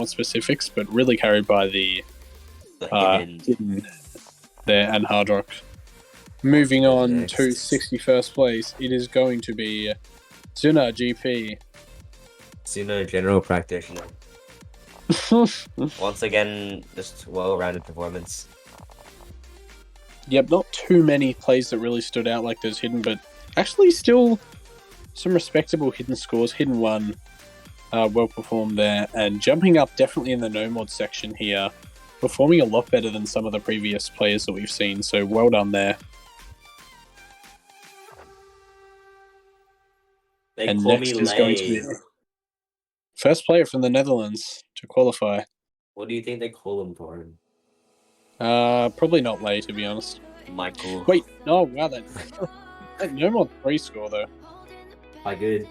A: specifics, but really carried by the
D: Hidden.
A: Hidden there and Hard Rock. Moving on
C: Next.
A: to 61st place, it is going to be Zuna GP.
C: Suno general practitioner.
D: Once again, just well-rounded performance.
A: Yep, not too many plays that really stood out like those hidden, but actually still some respectable hidden scores. Hidden 1, well performed there, and jumping up definitely in the no mod section here, performing a lot better than some of the previous players that we've seen, so well done there.
D: They
A: And
D: call
A: next
D: me
A: is going to
D: Lay.
A: be first player from the Netherlands to qualify.
D: What do you think they call him, Torin?
A: Probably not Lay, to be honest.
D: Michael.
A: Wait, no, wow, that no mod 3 score though.
C: Quite good.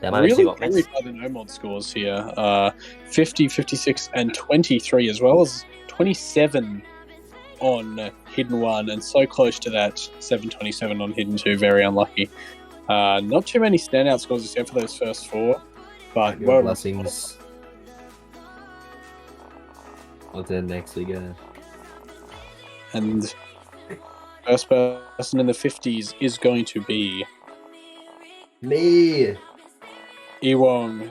D: That might actually
A: Really
D: got missed.
A: carried by the no mod scores here. 50, 56, and 23, as well as 27 on Hidden 1, and so close to that 727 on Hidden 2. Very unlucky. Not too many standout scores except for those first 4, but
C: Your
A: well,
C: blessings. On to the next we go.
A: and first person in the 50s is going to be
C: Me.
A: Ewong.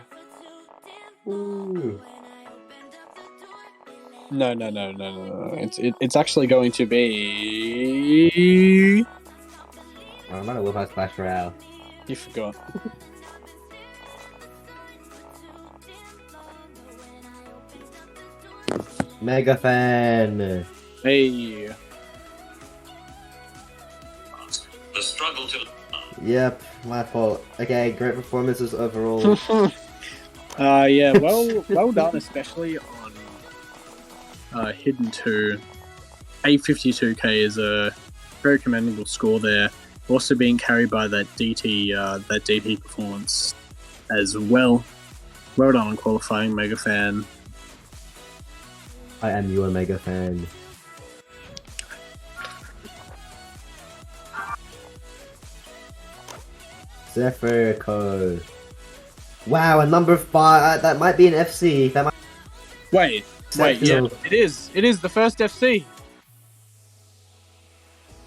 C: Ooh.
A: No. It's actually going to be.
C: I'm gonna whip out Clash Royale.
A: You forgot.
C: Mega fan.
A: Hey.
E: The struggle to.
C: Yep, my fault. Okay, great performances overall.
A: Yeah, well done, especially on Hidden 2. 852k is a very commendable score there. Also being carried by that DT performance as well. Well done on qualifying, Mega Fan.
C: I am your Mega fan. Zephyr. Wow, a number 5. That might be an FC. That might.
A: Wait, yeah, it is. It is the first FC.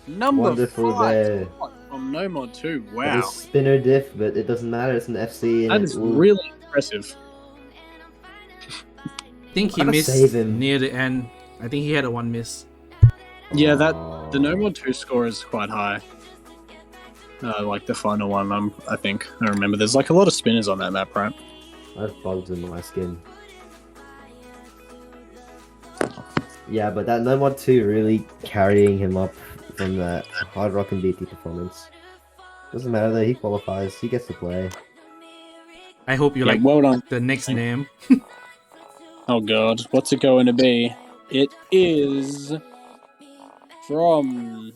A: Number
C: Wonderful
A: 5
C: there.
A: from No Mod 2.
C: That
A: Wow,
C: is spinner diff, but it doesn't matter. It's an FC. And
A: that
C: it
A: is
C: will-
A: really impressive.
B: I think he
C: Gotta
B: missed
C: save him.
B: near the end. I think he had a 1 miss.
A: Yeah,
C: Oh.
A: the No Mod 2 score is quite high. Like the final one, I think I remember. There's like a lot of spinners on that map, right?
C: I have bugs in my skin. Yeah, but that No Mod 2 really carrying him up from that Hard Rock and DT performance. Doesn't matter though, he qualifies, he gets to play.
B: I hope you
A: Yeah,
B: like
A: well done.
B: the next name.
A: Oh god, what's it going to be? It is from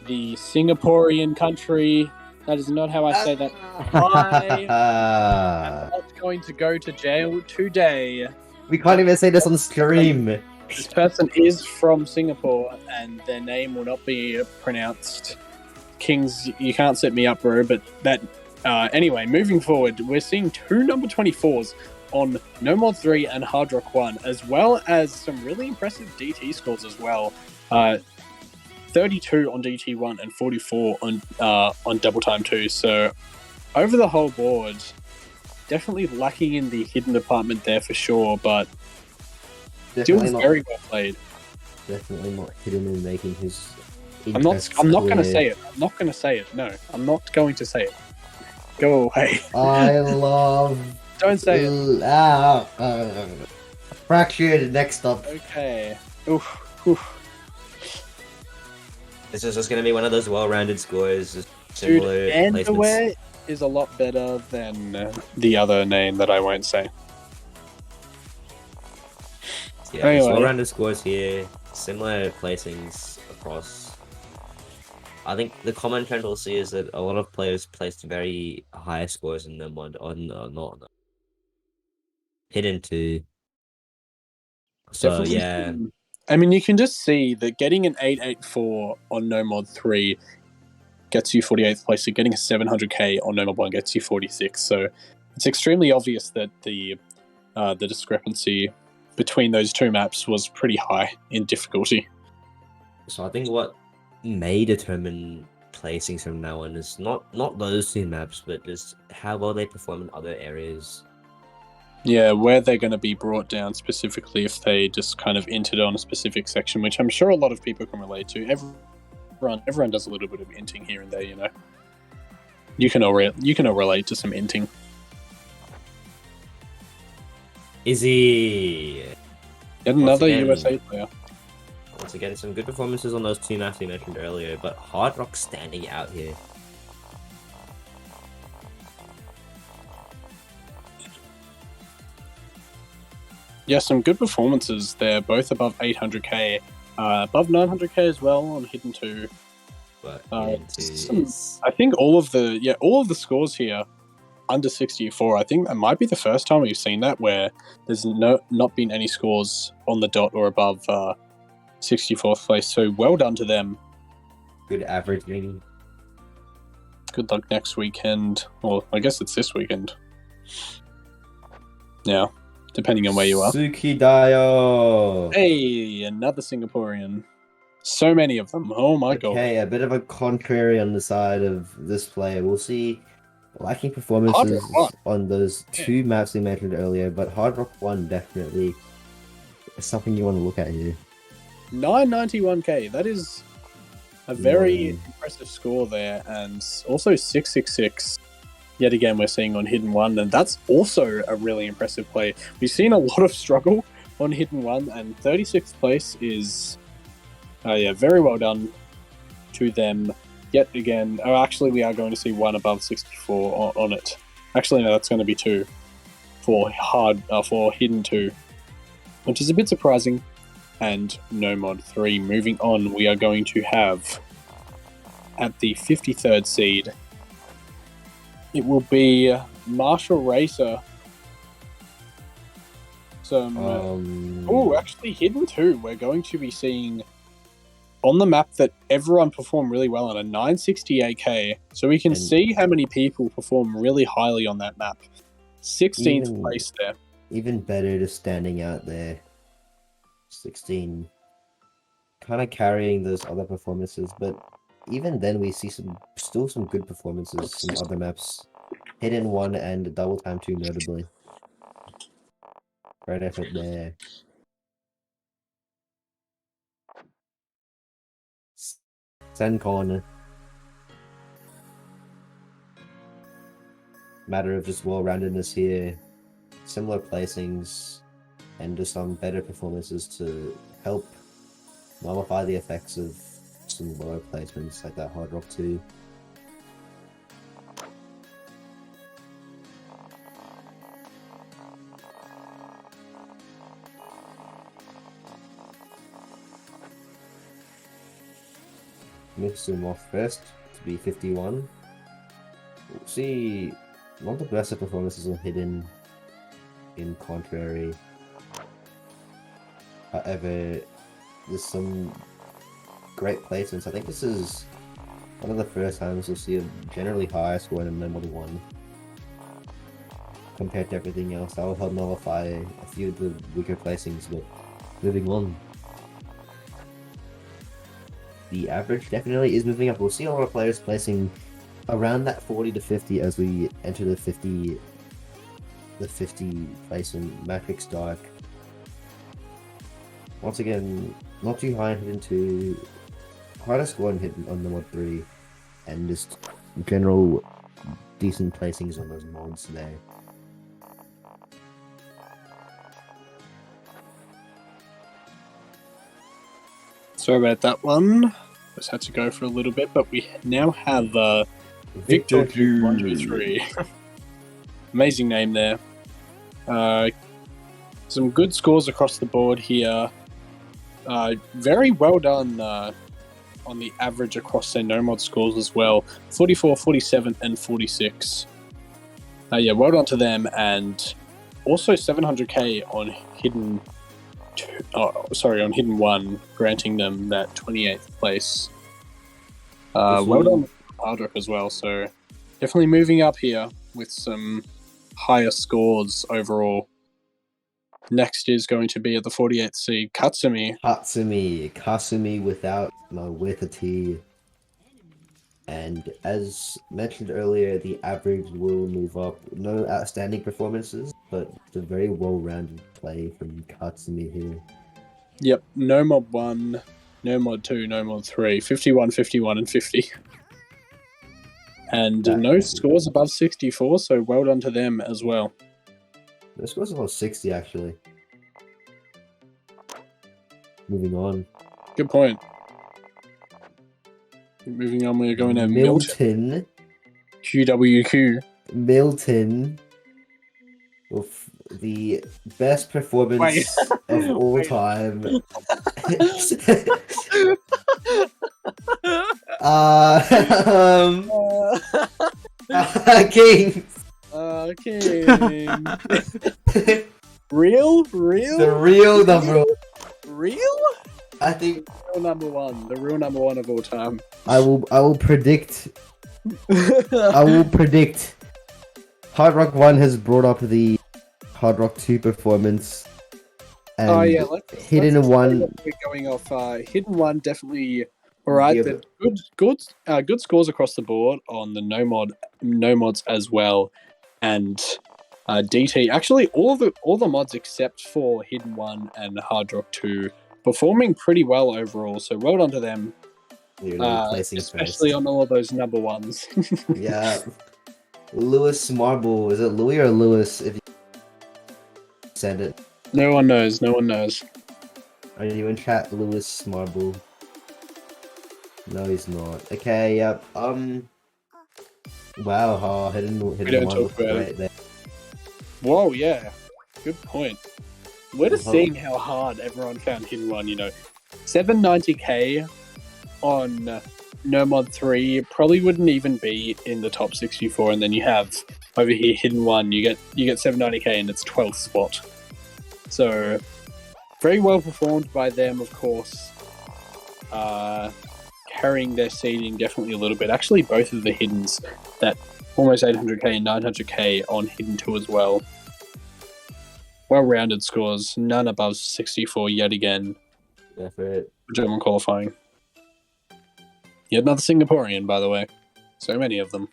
A: the Singaporean country. That is not how I say that. I'm not going to go to jail today.
C: We can't even say this on stream.
A: This person is from Singapore, and their name will not be pronounced. Kings, you can't set me up, bro. But that. Anyway, moving forward, we're seeing 2 number 24s on No Mod 3 and Hard Rock 1, as well as some really impressive DT scores as well. 32 on DT1 and 44 on Double Time 2. So over the whole board, definitely lacking in the hidden department there for sure, but still very well played.
C: Definitely not hidden in making his.
A: I'm not going to say it. I'm not going to say it. No, I'm not going to say it. Go away.
C: I love.
A: Don't say it.
C: Fractured. Next up.
A: Okay. Oof.
D: This is just going to be one of those well-rounded scores. Just
A: Dude,
D: similar placements.
A: Underwear is a lot better than the other name that I won't say.
D: Yeah,
A: Anyway.
D: well-rounded scores here. Similar placings across. I think the common trend we'll see is that a lot of players placed very high scores in the mod not hidden 2. So
A: Definitely.
D: yeah,
A: I mean, you can just see that getting an 884 on No Mod 3 gets you 48th place, so getting a 700k on No Mod 1 gets you 46. So it's extremely obvious that the discrepancy between those two maps was pretty high in difficulty.
D: so I think what may determine placings from now on is not those 2 maps, but just how well they perform in other areas.
A: Yeah, where they're going to be brought down specifically if they just kind of entered on a specific section, which I'm sure a lot of people can relate to. Everyone does a little bit of inting here and there, you know. You can all relate to some inting.
D: Izzy!
A: Yet another
D: again-
A: USA player.
D: Once again, some good performances on those 2 maps we mentioned earlier, but Hard Rock standing out here.
A: Yeah, some good performances there, both above 800k, above 900k as well on Hidden 2.
D: But
A: I think all of the scores here under 64. I think that might be the first time we've seen that where there's not been any scores on the dot or above 64th place. So well done to them.
C: Good averaging.
A: Good luck next weekend. Well, I guess it's this weekend. Yeah, depending on where you are.
C: Sukidayo.
A: Hey, another Singaporean. So many of them. Oh my god.
C: Okay, a bit of a contrary on the side of this player. We'll see lacking
A: Hard
C: performances
A: Rock 1.
C: on those 2 maps we mentioned earlier, but Hard Rock 1 definitely something you want to look at here.
A: 991k. That is a very
C: Mm.
A: impressive score there, and also 666. Yet again, we're seeing on Hidden One, and that's also a really impressive play. We've seen a lot of struggle on Hidden One, and 36th place is, very well done to them. Yet again, actually, we are going to see one above 64 on it. Actually, no, that's going to be two for Hidden 2, which is a bit surprising. And No Mod 3. Moving on, we are going to have at the 53rd seed, it will be Marshall Racer. Actually, Hidden 2, we're going to be seeing on the map that everyone performed really well on a 968k. So we can see how many people perform really highly on that map. 16th place there.
C: Even better, just standing out there. 16. Kind of carrying those other performances, but even then we see still some good performances in other maps. Hidden 1 and Double Time 2 notably. Great effort there. Sencon. Matter of just well-roundedness here. Similar placings and just some better performances to help nullify the effects of some lower placements like that Hard Rock 2. Mix them off first to be 51. We'll see not the best of performances on Hidden in contrary. However, there's some great placements. I think this is one of the first times we'll see a generally higher score in a Mod 1 compared to everything else. That will help nullify a few of the weaker placings, but moving on. The average definitely is moving up. We'll see a lot of players placing around that 40 to 50 as we enter the 50 place in Matrix Dark. Once again, not too high in Hidden 2, quite a score in Hidden on the Mod 3, and just general decent placings on those mods there.
A: Sorry about that one. Just had to go for a little bit, but we now have Victor 123. Amazing name there. Some good scores across the board here. Very well done on the average across their no-mod scores as well. 44, 47, and 46. Well done to them, and also 700k on Hidden on Hidden 1, granting them that 28th place. Well done Hardrock as well, so definitely moving up here with some higher scores overall. Next is going to be at the 48th seed, Katsumi.
C: Kasumi with a T. And as mentioned earlier, the average will move up. No outstanding performances, but it's a very well-rounded play from Katsumi here.
A: Yep, no mod 1, no mod 2, no mod 3, 51, 51, and 50. And no scores above 64, so well done to them as well.
C: No scores above 60, actually. Moving on.
A: Good point. Moving on, we're going to Milton. QWQ.
C: Milton. With the best performance of all time. King.
A: King. Real?
C: The real number.
A: Real?
C: I think
A: the real number one of all time.
C: I will predict. I will predict. Hard Rock 1 has brought up the Hard Rock 2 performance. And Hidden 1.
A: We're going off. Hidden 1 definitely. All right, yeah, good scores across the board on the no mods as well, and DT. Actually, all the mods except for Hidden 1 and Hard Rock 2 performing pretty well overall. So well done to them.
C: Placing
A: especially
C: first.
A: on all of those number ones.
C: Yeah. Lewis Marble. Is it Louis or Lewis? If you send it.
A: No one knows. No one knows.
C: Are you in chat, Lewis Marble? No, he's not. Okay, yep. Wow, hidden
A: don't
C: one
A: talk
C: looks
A: about
C: great there.
A: Whoa, yeah. Good point. We're just
C: Uh-huh.
A: seeing how hard everyone found Hidden 1, 790k on No Mod 3 probably wouldn't even be in the top 64, and then you have over here Hidden 1, you get 790k and it's 12th spot. So very well performed by them, of course. Carrying their seeding definitely a little bit. Actually, both of the Hiddens, that almost 800k and 900k on Hidden 2 as well. Well-rounded scores, none above 64 yet again.
C: Yeah, for it.
A: German qualifying. Yet another Singaporean, by the way. So many of them.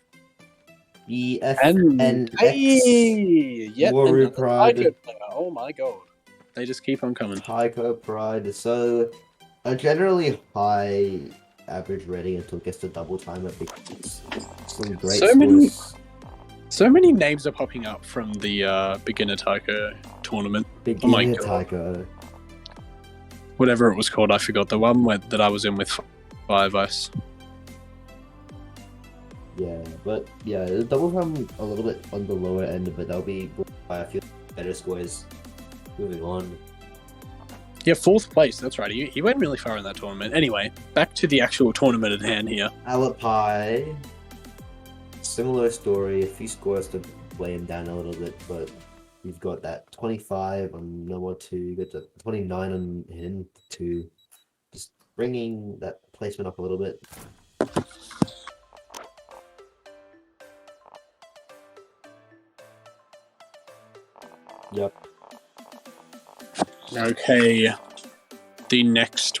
C: BFNX.
A: Yet
C: Warrior
A: another
C: Pride.
A: Taiko player. Oh my god. They just keep on coming.
C: Taiko Pride. So, a generally high average rating until it gets to double time. I think some great
A: So many-
C: scores.
A: So many names are popping up from the beginner Taiko tournament.
C: Big
A: Oh my
C: Ian
A: God.
C: Taiko.
A: Whatever it was called, I forgot. The one that I was in with Five Ice.
C: Yeah, but yeah, the double time a little bit on the lower end, but that'll be by a few better scores. Moving on.
A: Yeah, 4th place. That's right. He went really far in that tournament. Anyway, back to the actual tournament at hand here.
C: Alapai. Similar story, a few scores to weigh him down a little bit, but you've got that 25 on No More 2, you got the 29 on Hidden 2. Just bringing that placement up a little bit. Yep.
A: Okay, the next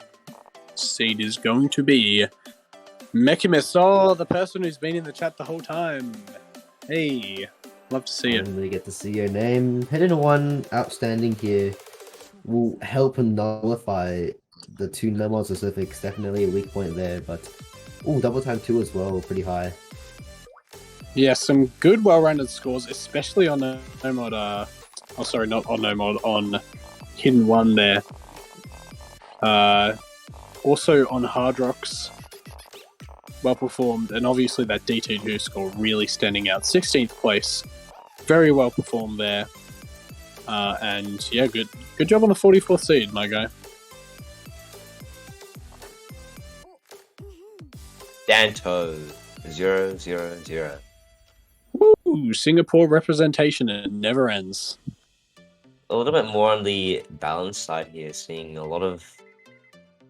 A: seed is going to be Mechimus. Oh, the person who's been in the chat the whole time. Hey, love to see it.
C: Finally get to see your name. Hidden 1, outstanding here. Will help nullify the 2 No More specifics. Definitely a weak point there, but double time 2 as well, pretty high.
A: Yeah, some good, well-rounded scores, especially on No Mod. Oh, sorry, not on No Mod. On Hidden 1 there. Also on Hard Rocks. Well performed, and obviously that DT2 score really standing out. 16th place. Very well performed there. And yeah, good job on the 44th seed, my guy.
D: Danto 000.
A: Woo! Singapore representation, it never ends.
D: A little bit more on the balance side here, seeing a lot of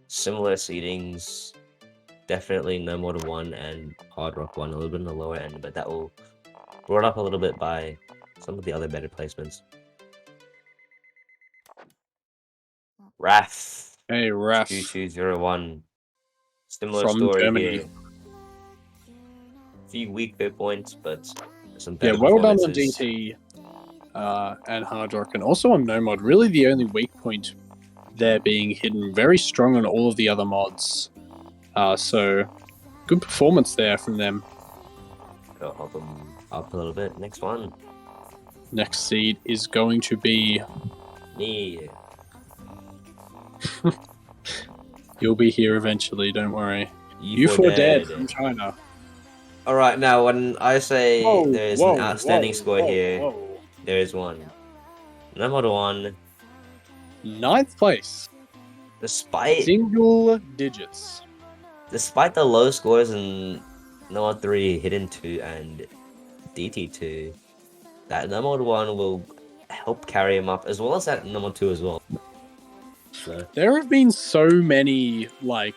D: similar seedings. Definitely No More 1 and Hard Rock 1, a little bit on the lower end, but that will brought up a little bit by some of the other better placements. Wrath
A: Hey, Raf.
D: 2201. Similar
A: From
D: story
A: Germany.
D: here. Few weak bit points, but some
A: Yeah,
D: better
A: well done on
D: performances.
A: DT and Hard Rock, and also on No Mod. Really the only weak point there being Hidden. Very strong on all of the other mods. So, good performance there from them.
D: I'll help them up a little bit. Next one.
A: Next seed is going to be...
D: Me.
A: You'll be here eventually, don't worry.
D: You
A: U4 Dead from China.
D: Alright, now when I say there's an outstanding score here,
A: whoa.
D: there is one. Number 1,
A: 9th place.
D: despite
A: Single digits.
D: the low scores in number 3, Hidden 2, and DT2, that number 1 will help carry him up, as well as that number 2 as well. So,
A: There have been so many,
D: one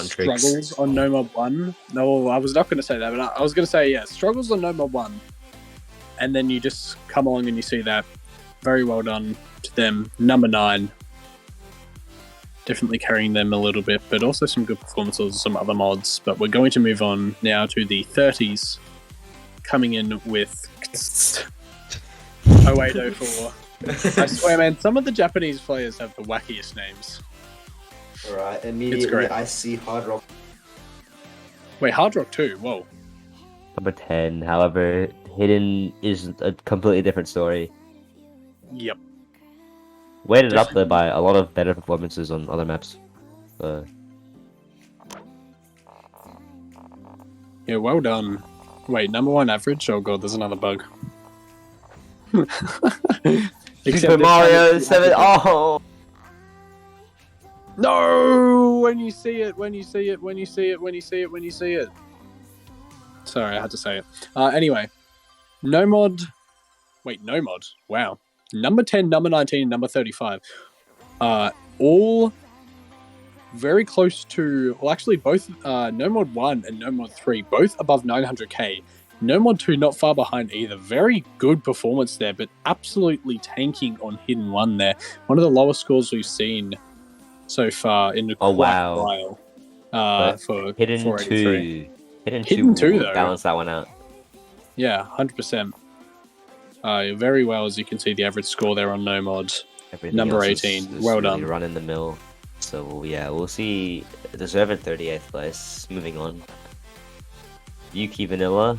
A: struggles
D: tricks.
A: on No Mod 1. No, I was not going to say that, but I was going to say, yeah, struggles on No Mod 1. And then you just come along and you see that. Very well done to them. Number 9. Definitely carrying them a little bit, but also some good performances of some other mods. But we're going to move on now to the 30s. Coming in with 0804. I swear, man, some of the Japanese players have the wackiest names.
C: Alright,
A: It's
C: immediately
A: great.
C: I see Hard Rock.
A: Wait, Hard Rock 2, whoa.
D: Number 10, however, Hidden is a completely different story.
A: Yep.
D: Weighted up there by a lot of better performances on other maps.
A: Yeah, well done. Wait, number 1 average? Oh god, there's another bug.
D: Super Mario 7. Oh!
A: No! When you see it, when you see it, when you see it, when you see it, when you see it. Sorry, I had to say it. Anyway, no mod. Wait, no mod. Wow. Number 10, number 19, and number 35. All very close to. Well, actually, both no mod 1 and no mod 3, both above 900k. No mod 2 not far behind either. Very good performance there, but absolutely tanking on Hidden 1 there. One of the lowest scores we've seen so far in quite
D: wow.
A: a while.
D: But
A: For
D: Hidden
A: 483.
D: 2. Hidden 2
A: Hidden 2
D: will
A: though.
D: balance that one out.
A: Yeah, 100%. Very well, as you can see, the average score there on no mods.
D: Everything
A: Number
D: else
A: 18.
D: is
A: Well
D: really
A: done.
D: Run in the mill. So yeah, we'll see. Deserved 38th place. Moving on. Yuki Vanilla.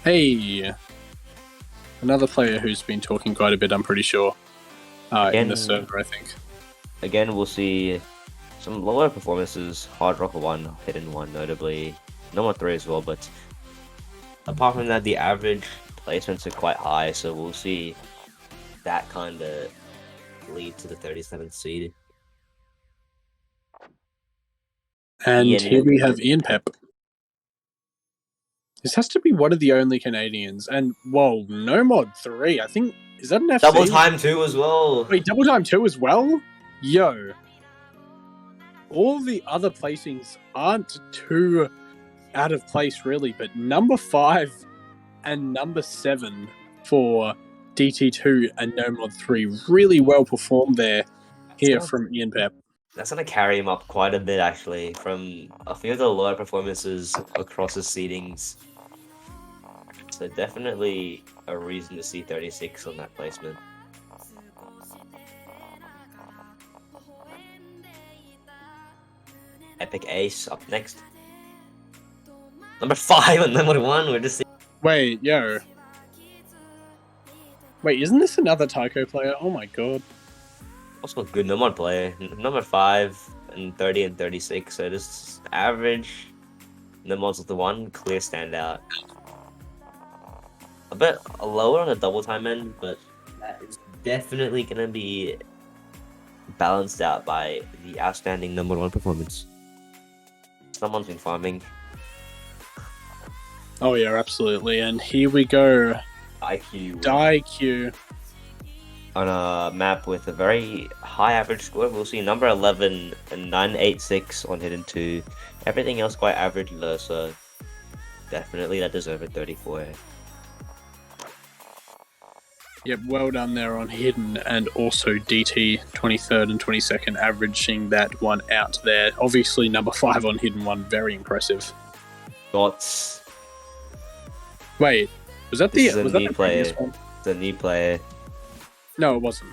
A: Hey, another player who's been talking quite a bit, I'm pretty sure, in
D: Again-
A: the server, I think.
D: Again, we'll see some lower performances. Hard Rock 1, Hidden 1, notably. No more 3 as well, but apart from that, the average placements are quite high, so we'll see that kind of lead to the 37th seed.
A: And
D: Ian-
A: here we have Ian Pep. This has to be one of the only Canadians. And, whoa, no mod 3. I think, is that an FC?
D: Double time 2 as well.
A: Wait, double time 2 as well? Yo. All the other placings aren't too out of place, really, but number 5 and number 7 for DT2 and No Mod 3 really well performed there here from Ian Pep.
D: That's going to carry him up quite a bit, actually, from a few of the lower performances across his seedings. So definitely a reason to see 36 on that placement. Epic Ace up next. Number 5 and number 1, we're just seeing.
A: Wait, yo. Wait, isn't this another Taiko player? Oh my god.
D: Also a good number player. Number 5 and 30 and 36, so just average. Numbers with the one clear standout. A bit lower on the double time end, but that is definitely going to be balanced out by the outstanding number 1 performance. Someone's been farming.
A: Oh yeah, absolutely. And here we go.
D: IQ.
A: IQ.
D: On a map with a very high average score, we'll see number 11 and 986 on Hidden 2. Everything else quite average though, so definitely that deserves a 34.
A: Yep, well done there on Hidden, and also DT 23rd and 22nd averaging that one out there. Obviously number 5 on Hidden 1, very impressive.
D: Dots.
A: Wait, was that
D: This is
A: the
D: a
A: was that
D: new
A: the previous
D: player.
A: one?
D: The new player.
A: No, it wasn't.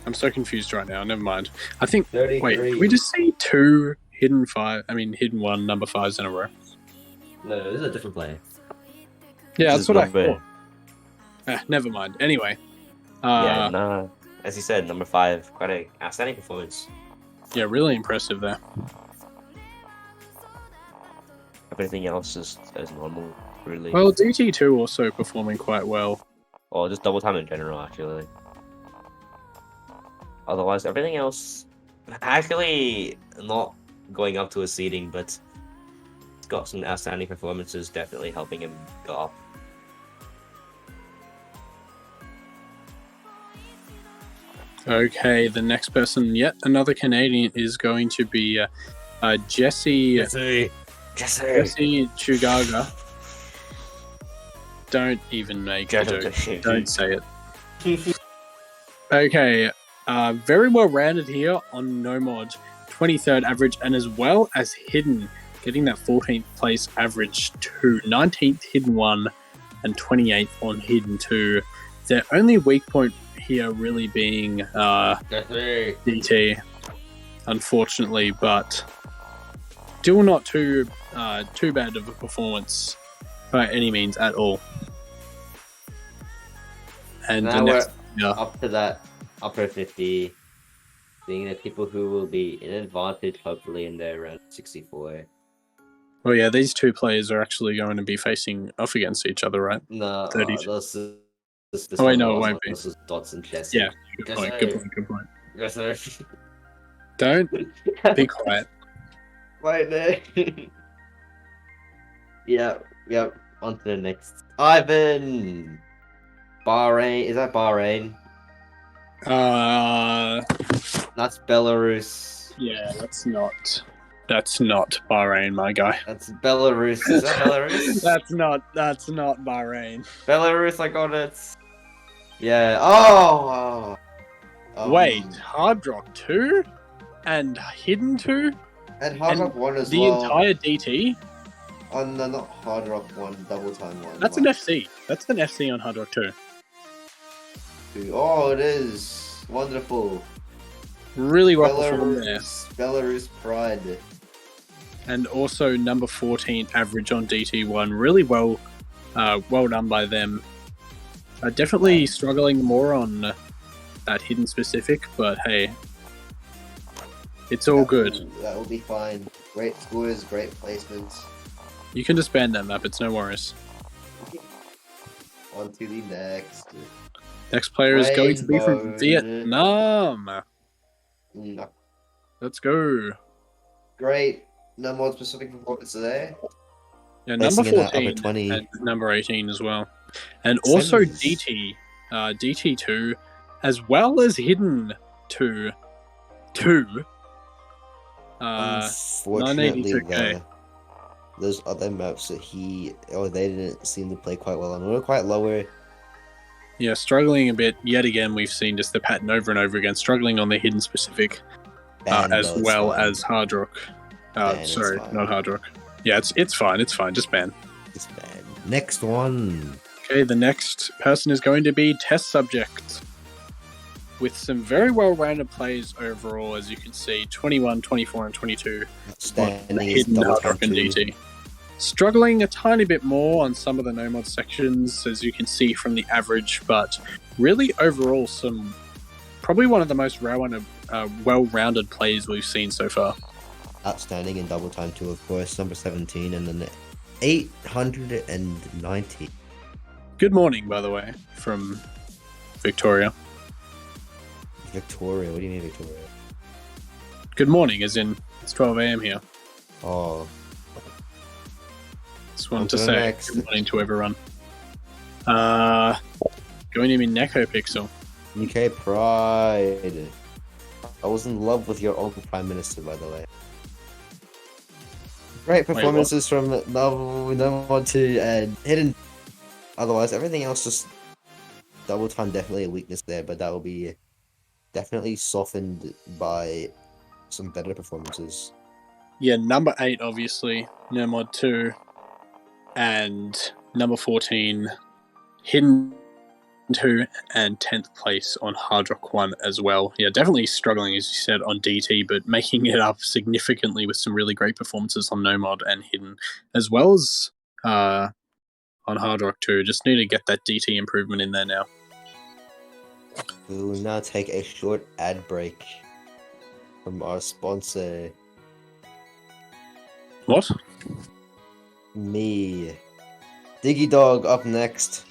A: I'm so confused right now. Never mind. I think.
C: 33.
A: Wait, did we just see 2 Hidden 5? I mean, Hidden 1 number 5s in a row.
C: No, this is a different player.
A: Yeah,
D: This
A: that's
D: is
A: what I
D: number-
A: thought. Never mind. Anyway.
D: Yeah, no. As you said, number 5, quite an outstanding performance.
A: Yeah, really impressive there.
D: Everything else is as normal, really.
A: Well, DT2 also performing quite well.
D: Or just double time in general, actually. Otherwise, everything else actually not going up to a seeding, but it's got some outstanding performances, definitely helping him go up.
A: Okay, the next person, yet another Canadian, is going to be Jesse Chugaga. Don't even make a joke. Don't say it. Okay, very well rounded here on No Mod, 23rd average, and as well as Hidden, getting that 14th place average to 19th Hidden 1. and 28th on Hidden 2. Their only weak point here really being DT, unfortunately, but still not too bad of a performance by any means at all. And
C: Now
A: the next,
C: we're up to that upper 50, being the people who will be in advantage, hopefully, in their round 64.
A: well, yeah, these two players are actually going to be facing off against each other, right?
C: No,
A: 30.
C: this
A: Oh, wait,
C: one
A: no, it
C: was-
A: won't be.
C: This was Dots and Jesse.
A: Yeah, good point, good point, good point.
C: Yes, sir.
A: Don't be quiet.
C: Right there. Yep. On to the next. Ivan! Bahrain. Is that Bahrain? That's Belarus.
A: Yeah, that's not Bahrain, my guy.
C: That's Belarus. Is that Belarus?
A: That's not Bahrain.
C: Belarus, I got it. Yeah. Oh!
A: Wait, Hard Rock 2 and Hidden 2
C: And Hard
A: and
C: Rock 1 as
A: the
C: well.
A: entire DT.
C: Oh, no, not Hard Rock 1, Double Time 1.
A: That's an FC. That's an FC on Hard Rock 2.
C: Oh, it is. Wonderful.
A: Really well performed there.
C: Belarus Pride.
A: And also number 14 average on DT1. Really well done by them. Definitely struggling more on that Hidden specific, but hey, it's all good.
C: That will be fine. Great scores, great placements.
A: You can disband that map, it's no worries.
C: On to the next.
A: Next player is going to be from
C: Rainbow.
A: Vietnam.
C: No.
A: Let's go.
C: Great. No more specific performance there.
A: Yeah, number
C: Placing in that upper
A: 14
C: 20.
A: and number 18 as well. And also
C: Semis.
A: DT2, as well as Hidden 2.
C: Unfortunately,
A: 982K.
C: those other maps that they didn't seem to play quite well on. We were quite lower.
A: Yeah, struggling a bit. Yet again, we've seen just the pattern over and over again, struggling on the Hidden specific,
C: Ban
A: as
C: those
A: well
C: fine.
A: as Hard Rock.
C: Ban is
A: Sorry,
C: fine.
A: not Hard Rock. Yeah, it's fine, just ban.
C: It's bad. Next one.
A: Okay, the next person is going to be Test Subject. With some very well-rounded plays overall, as you can see, 21, 24, and 22 on
C: Standing
A: the
C: is
A: Hidden,
C: double
A: Hard Rock, and
C: time
A: DT. Struggling a tiny bit more on some of the no-mod sections, as you can see from the average, but really overall probably one of the most well-rounded plays we've seen so far.
C: Outstanding in double time 2, of course, number 17, and then 890.
A: Good morning, by the way, from Victoria.
C: Victoria, what do you mean Victoria?
A: Good morning, as in it's 12 a.m. here.
C: Oh,
A: Just wanted
C: On
A: to
C: to the
A: say
C: next.
A: good morning to everyone. Going to be Neko Pixel.
C: UK Pride. I was in love with your uncle Prime Minister, by the way. Great performances from Number 2 and Hidden. Otherwise, everything else just double time, definitely a weakness there, but that will be definitely softened by some better performances.
A: Yeah, number 8, obviously, Nomod 2, and number 14, Hidden 2, and 10th place on Hard Rock 1 as well. Yeah, definitely struggling, as you said, on DT, but making it up significantly with some really great performances on Nomod and Hidden, as well as on Hard Rock 2. Just need to get that DT improvement in there now.
C: We will now take a short ad break from our sponsor,
A: What?
C: me. Diggy Dog up next.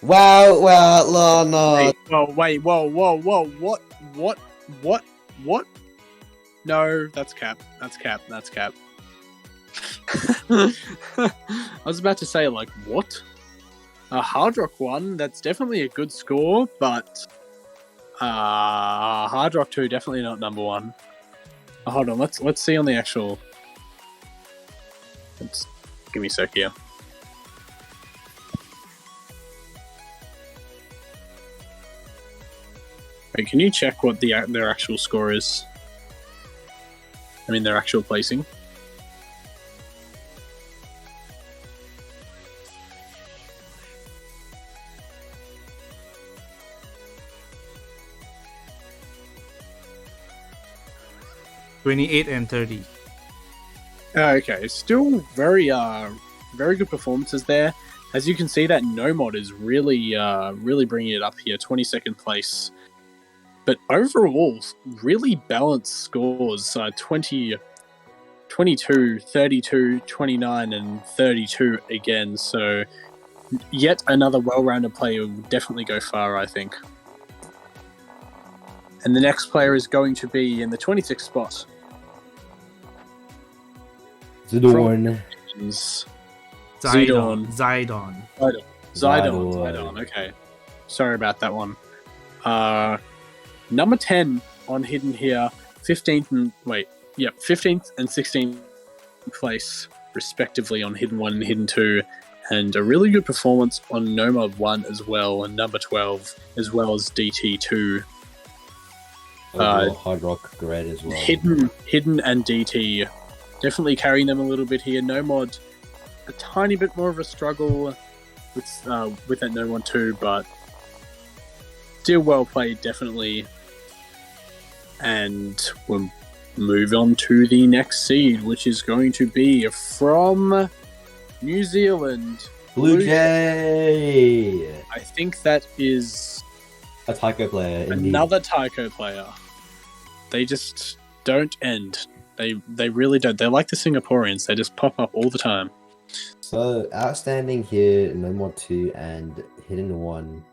C: Wow, no.
A: Wait, whoa, what? No, that's cap. I was about to say, like, what? A Hard Rock 1, that's definitely a good score, but Hard Rock 2, definitely not number 1. Hold on, let's see on the actual... Give me a sec here. Wait, can you check what their actual score is? I mean, their actual placing.
B: 28 and 30.
A: Okay, still very good performances there. As you can see, that no mod is really bringing it up here, 22nd place. But overall, really balanced scores, 20, 22, 32, 29, and 32 again. So yet another well-rounded player will definitely go far, I think. And the next player is going to be in the 26th spot.
C: Zidorn.
A: Zidon. Okay. Sorry about that one. Number 10 on hidden here, 15th and 16th place respectively on hidden 1 and hidden 2, and a really good performance on Nomad 1 as well, and number 12 as well as DT2.
C: Hard Rock great as well.
A: Hidden and DT definitely carrying them a little bit here. Nomad a tiny bit more of a struggle with that No 1 2, but still well played, definitely. And we'll move on to the next seed, which is going to be from New Zealand.
C: Blue Jay!
A: I think that is
C: a Taiko player.
A: Another Taiko player. They just don't end. They really don't. They're like the Singaporeans. They just pop up all the time.
C: So, outstanding here, No More 2 and Hidden 1.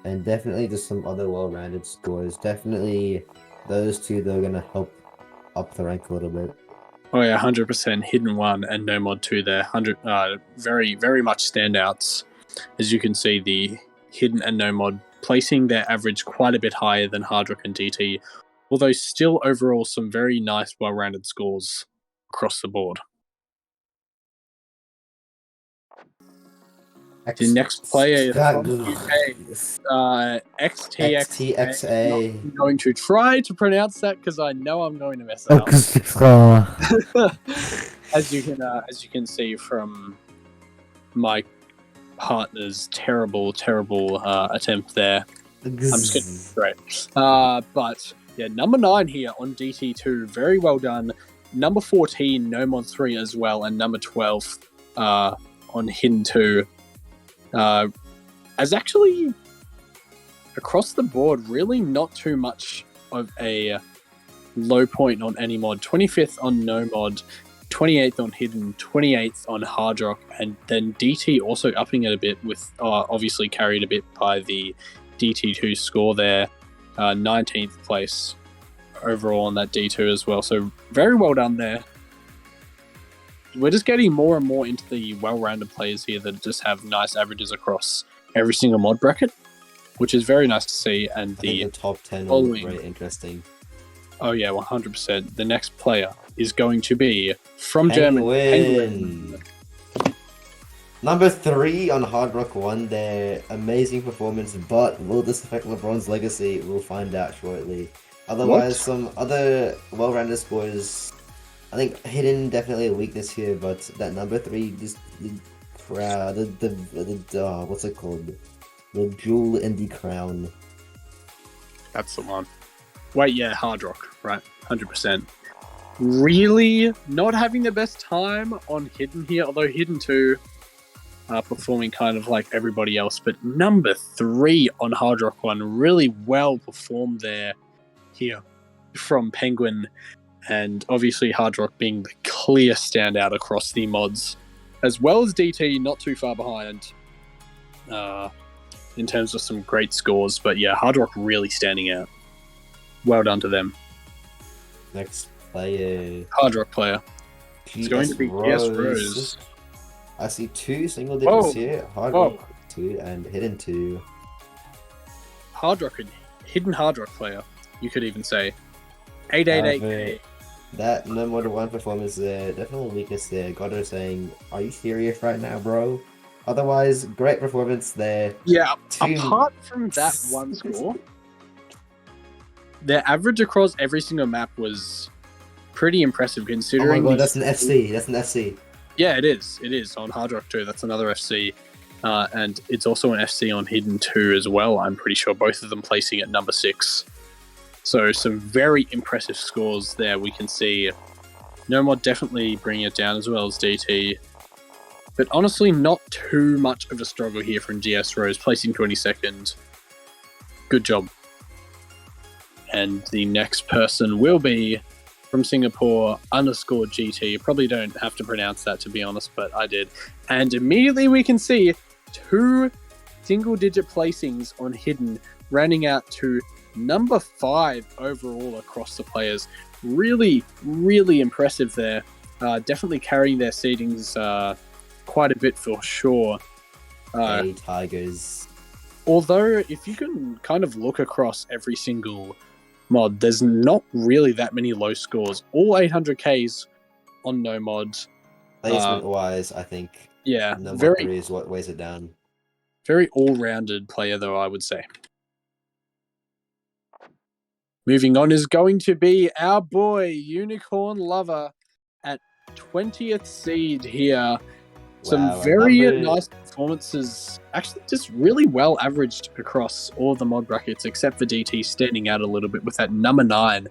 C: And definitely just some other well-rounded scores. Definitely those two, they're going to help up the rank a little bit.
A: Oh yeah, 100% Hidden 1 and No Mod 2 there. Very, very much standouts. As you can see, the Hidden and No Mod placing their average quite a bit higher than Hard Rock and DT, although still overall some very nice, well-rounded scores across the board. The next player is from UK, XTXA. I'm going to try to pronounce that because I know I'm going to mess it up. As you can see from my partner's terrible attempt there. I'm just kidding. Great. But yeah, number 9 here on DT2, very well done. Number 14, No Mod 3 as well, and number 12 on Hidden 2. As actually across the board, really not too much of a low point on any mod. 25th on No Mod, 28th on Hidden, 28th on Hard Rock, and then DT also upping it a bit with obviously carried a bit by the DT2 score there, 19th place overall on that D2 as well. So very well done there. We're just getting more and more into the well-rounded players here that just have nice averages across every single mod bracket, which is very nice to see. And
C: the top 10 will be very interesting.
A: Oh yeah, 100%. The next player is going to be from Germany. Penguin.
C: Number 3 on Hard Rock 1 there. Amazing performance, but will this affect LeBron's legacy? We'll find out shortly. Otherwise, some other well-rounded scores. I think Hidden definitely a weakness here, but that number 3, just what's it called? The jewel in the crown.
A: That's the one. Wait, yeah, Hard Rock, right? 100%. Really not having the best time on Hidden here, although Hidden 2 are performing kind of like everybody else. But number 3 on Hard Rock 1, really well performed there here from Penguin. And obviously Hard Rock being the clear standout across the mods, as well as DT, not too far behind in terms of some great scores. But yeah, Hard Rock really standing out. Well done to them.
C: Next player.
A: Hard Rock player. It's going to be GS Rose.
C: I see 2 single digits here. Hard Rock 2 and Hidden 2.
A: Hard Rock and Hidden Hard Rock player, you could even say. 888K.
C: That No More 1 performance there, definitely weakness there. Goddard saying, are you serious right now, bro? Otherwise, great performance there.
A: Yeah, apart from that one score, their average across every single map was pretty impressive considering...
C: Oh my god, that's an FC. That's an FC.
A: Yeah, it is. It is on Hard Rock 2. That's another FC. And it's also an FC on Hidden 2 as well, I'm pretty sure. Both of them placing at number 6. So some very impressive scores there. We can see Nomod definitely bringing it down as well as DT. But honestly, not too much of a struggle here from GS Rose, placing 22nd. Good job. And the next person will be from Singapore, _GT. You probably don't have to pronounce that, to be honest, but I did. And immediately we can see 2 single-digit placings on Hidden, rounding out to number 5 overall across the players. Really, really impressive there. Definitely carrying their seedings quite a bit for sure.
C: Hey, Tigers.
A: Although, if you can kind of look across every single mod, there's not really that many low scores. All 800Ks on no mods.
C: Placement-wise, I think
A: Yeah,
C: number 3 is what weighs it down.
A: very all-rounded player, though, I would say. Moving on is going to be our boy, Unicorn Lover, at 20th seed here. Some
C: Wow,
A: very
C: number-
A: nice performances. Actually, just really well averaged across all the mod brackets, except for DT standing out a little bit with that number 9,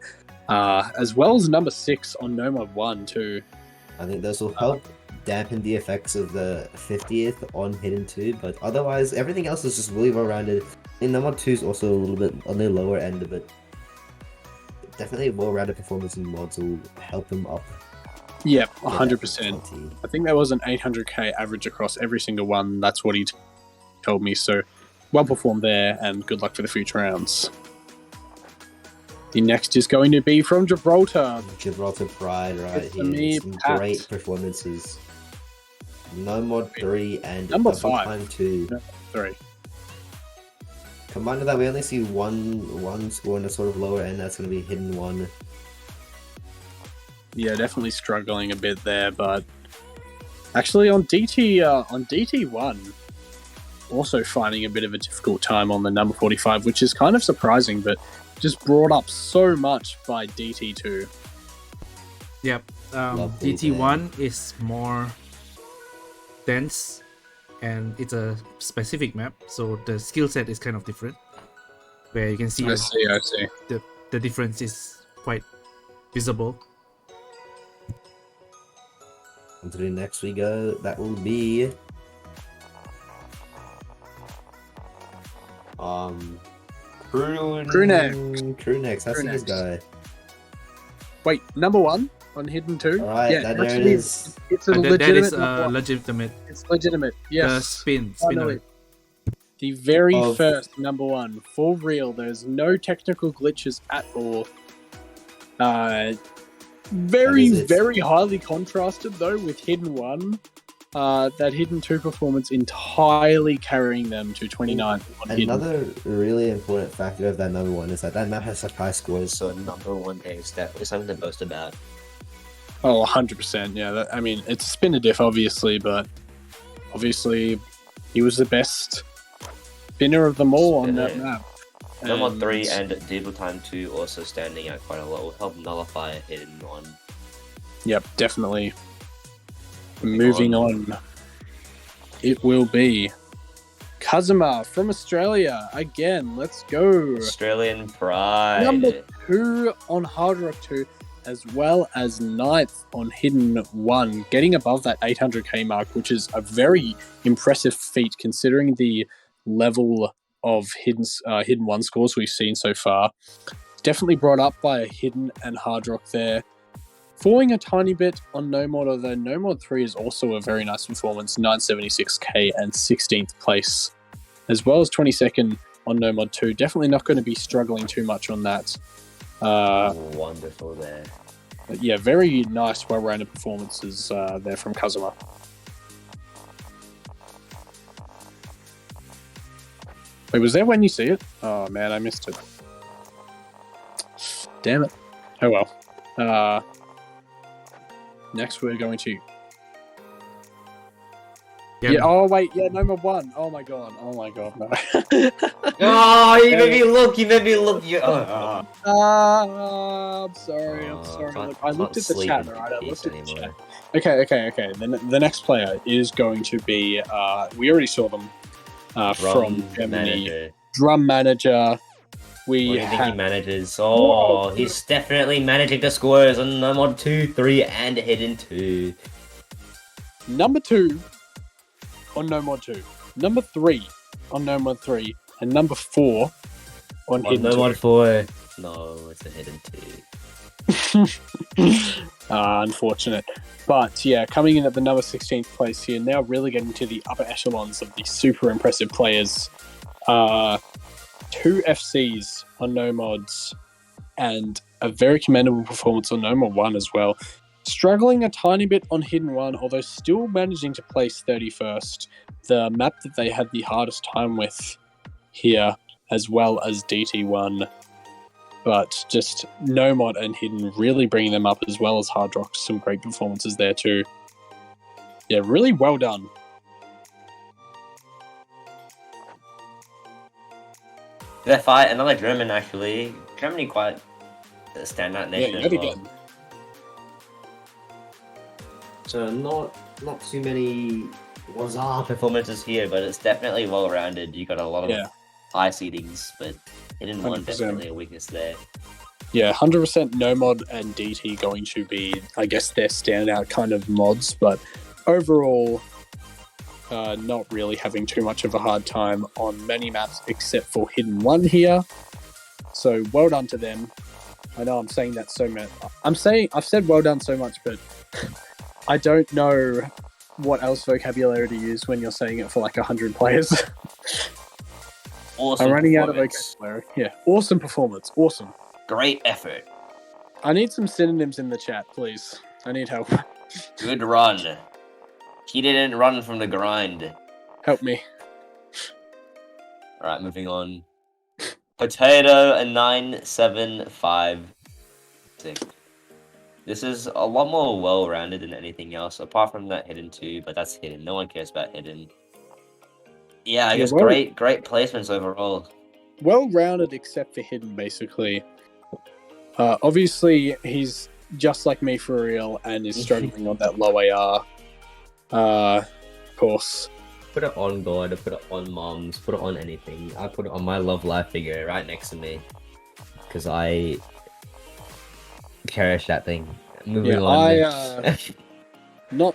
A: as well as number 6 on No Mod 1 too.
C: I think this will help dampen the effects of the 50th on Hidden 2, but otherwise, everything else is just really well-rounded. And number 2 is also a little bit on the lower end of it. Definitely a well-rounded performance in mods will help him up.
A: Yep,
C: Yeah,
A: 100%.
C: 20.
A: I think there was an 800k average across every single one. That's what he told me. So, well performed there, and good luck for the future rounds. The next is going to be from Gibraltar.
C: Gibraltar Pride right
A: It's me,
C: here. Some
A: Pat.
C: great performances. No Mod 3 and
A: Number
C: Double
A: 5.
C: Time 2.
A: Sorry.
C: Combined with that, we only see one score in the sort of lower end. That's going to be Hidden 1.
A: Yeah, definitely struggling a bit there, but actually on DT1, also finding a bit of a difficult time on the number 45, which is kind of surprising, but just brought up so much by DT2.
B: Yep.
C: Lovely
B: DT1 is more dense and it's a specific map, so the skill set is kind of different. Where you can see
A: I see.
B: the difference is quite visible.
C: On to the next we go. That will be Crewnex. That's his guy.
A: Wait, number 1 on Hidden 2?
C: Alright, there it
A: actually,
C: is.
A: It's a
B: And
A: legitimate
B: that is
A: number 1.
B: legitimate.
A: It's legitimate,
B: The
A: yes.
B: spinner.
A: Finally. The very
C: Of-
A: first number 1, for real. There's no technical glitches at all. Very,
C: That is it.
A: very highly contrasted though with Hidden 1. That Hidden 2 performance entirely carrying them to 29 on Hidden.
C: Another really important factor of that number 1 is that map has such high scores.
D: So number 1 is definitely something to boast about.
A: Oh, 100%. Yeah, I mean, it's a spinner diff, obviously, but obviously he was the best spinner of them all on that
D: Spinner.
A: map.
D: Number 3 and Double Time 2 also standing out quite a lot. Will help nullify a Hidden 1.
A: Yep, definitely. Moving on. It will be Kazuma from Australia. Again, let's go.
D: Australian Pride.
A: Number 2 on Hard Rock 2, as well as 9th on Hidden 1, getting above that 800k mark, which is a very impressive feat considering the level of Hidden 1 scores we've seen so far. Definitely brought up by Hidden and Hard Rock there. Falling a tiny bit on No Mod, although No Mod 3 is also a very nice performance, 976k and 16th place, as well as 22nd on No Mod 2. Definitely not going to be struggling too much on that.
D: Wonderful there.
A: But yeah, very nice, well-rounded performances there from Kazuma. Wait, was there when you see it? Oh man, I missed it. Damn it. Oh well. Next we're going to... Yeah, oh wait, yeah, number 1. Oh my god, no.
D: Oh, you made me look. You made me look. You.
A: I'm sorry.
D: Can't-
A: Look, I looked at the
D: can't
A: chat,
D: sleep in
A: right? I
D: peace
A: looked at the
D: anymore.
A: chat. Okay. The next player is going to be, we already saw them from Germany.
D: Manager.
A: Drum manager, we
D: What do you think he
A: have
D: manages? Oh, he's definitely managing the scores on Nomad 2, 3, and Hidden 2.
A: number 2 on No Mod 2, number 3 on No Mod 3, and number 4 on Hidden 2.
D: Nomad 4. No, it's a Hidden 2.
A: Unfortunate. But yeah, coming in at the number 16th place here, now really getting to the upper echelons of the super impressive players. 2 FCs on No Mods and a very commendable performance on No Mod 1 as well. Struggling a tiny bit on Hidden 1, although still managing to place 31st. The map that they had the hardest time with here, as well as DT1. But just No Mod and Hidden really bringing them up, as well as Hard Rock. Some great performances there too. Yeah, really well done.
D: They fight another German, actually. Germany quite a standout nation
A: Yeah,
D: as
A: yet
D: well.
A: again.
D: So not too many Wazar performances here, but it's definitely well-rounded. You got a lot of
A: Yeah.
D: high seedings, but Hidden 1
A: 100%.
D: definitely a weakness there.
A: Yeah, 100% No Mod and DT going to be, I guess, their standout kind of mods, but overall, not really having too much of a hard time on many maps except for Hidden 1 here. So well done to them. I know I'm saying that so much. I've said well done so much, but I don't know what else vocabulary to use when you're saying it for like 100 players.
D: Awesome
A: I'm running out of
D: performance.
A: vocabulary. Yeah, awesome performance. Awesome.
D: Great effort.
A: I need some synonyms in the chat, please. I need help.
D: Good run. He didn't run from the grind.
A: Help me.
D: Alright, moving on. Potato a 9756. This is a lot more well-rounded than anything else, apart from that Hidden 2, but that's Hidden. No one cares about Hidden. Yeah, I
A: Yeah,
D: guess
A: well-
D: great placements overall.
A: Well-rounded except for Hidden, basically. Obviously, he's just like me for real and is struggling on that low AR course.
D: Put it on God, put it on Moms, put it on anything. I put it on my Love Life figure right next to me. Because I cherish that thing. Moving on.
A: Not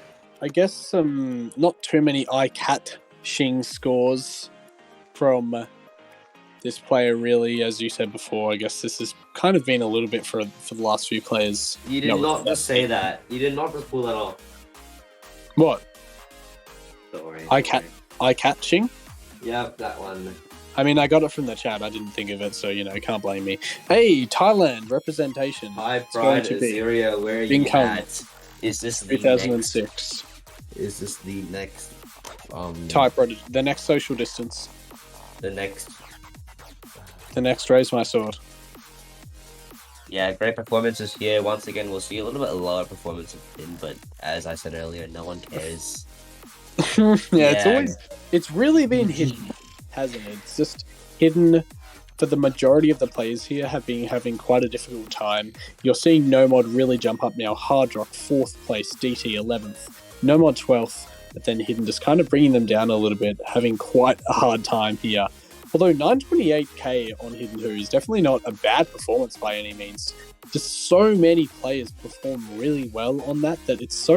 A: too many eye-catching scores from this player, really. As you said before, I guess this has kind of been a little bit for the last few players.
D: You did not just say that. You did not just pull that off.
A: What?
D: Don't worry.
A: Eye-catching?
D: Yep, that one.
A: I mean, I got it from the chat. I didn't think of it, so, can't blame me. Hey, Thailand, representation.
D: High
A: It's going
D: Pride
A: to be
D: Azaria, where are you
A: income.
D: at? Is this the
A: 2006.
D: next? Is this the next?
A: Typewriter. The next social distance.
D: The next.
A: The next raise my sword.
D: Yeah, great performances here. Once again, we'll see a little bit lower performance of him, but as I said earlier, no one cares.
A: It's really been hidden, hasn't it? It's just hidden for the majority of the players here have been having quite a difficult time. You're seeing No Mod really jump up now. Hard Rock 4th place, DT 11th, No Mod 12th, but then Hidden just kind of bringing them down a little bit, having quite a hard time here. Although 928k on Hidden 2 is definitely not a bad performance by any means. Just so many players perform really well on that it's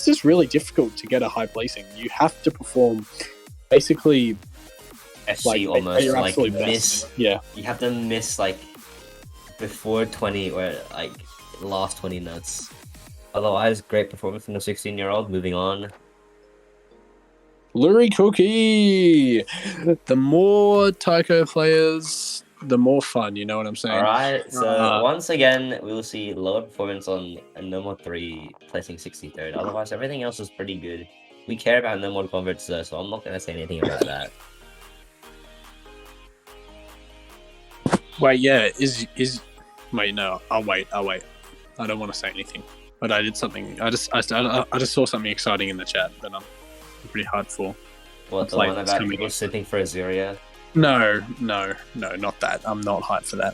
A: just really difficult to get a high placing. You have to perform basically
D: FC
A: like
D: almost
A: your
D: like
A: absolute
D: miss.
A: best. Yeah.
D: You have to miss like before 20 or like last 20 nuts. Otherwise, great performance from the 16-year-old. Moving on.
A: Lurie Cookie! The more Taiko players, the more fun, you know what I'm saying?
D: Alright, so once again, we will see lower performance on a No More 3 placing 63rd. Otherwise, everything else is pretty good. We care about No More converts though, so I'm not going to say anything about that.
A: Wait, yeah, wait, no, I'll wait. I don't want to say anything, but I did something. I just saw something exciting in the chat that I'm pretty hard for.
D: What, the
A: Like,
D: one
A: it's
D: about
A: coming
D: people
A: in.
D: sitting for Azaria?
A: No, not that. I'm not hyped for that.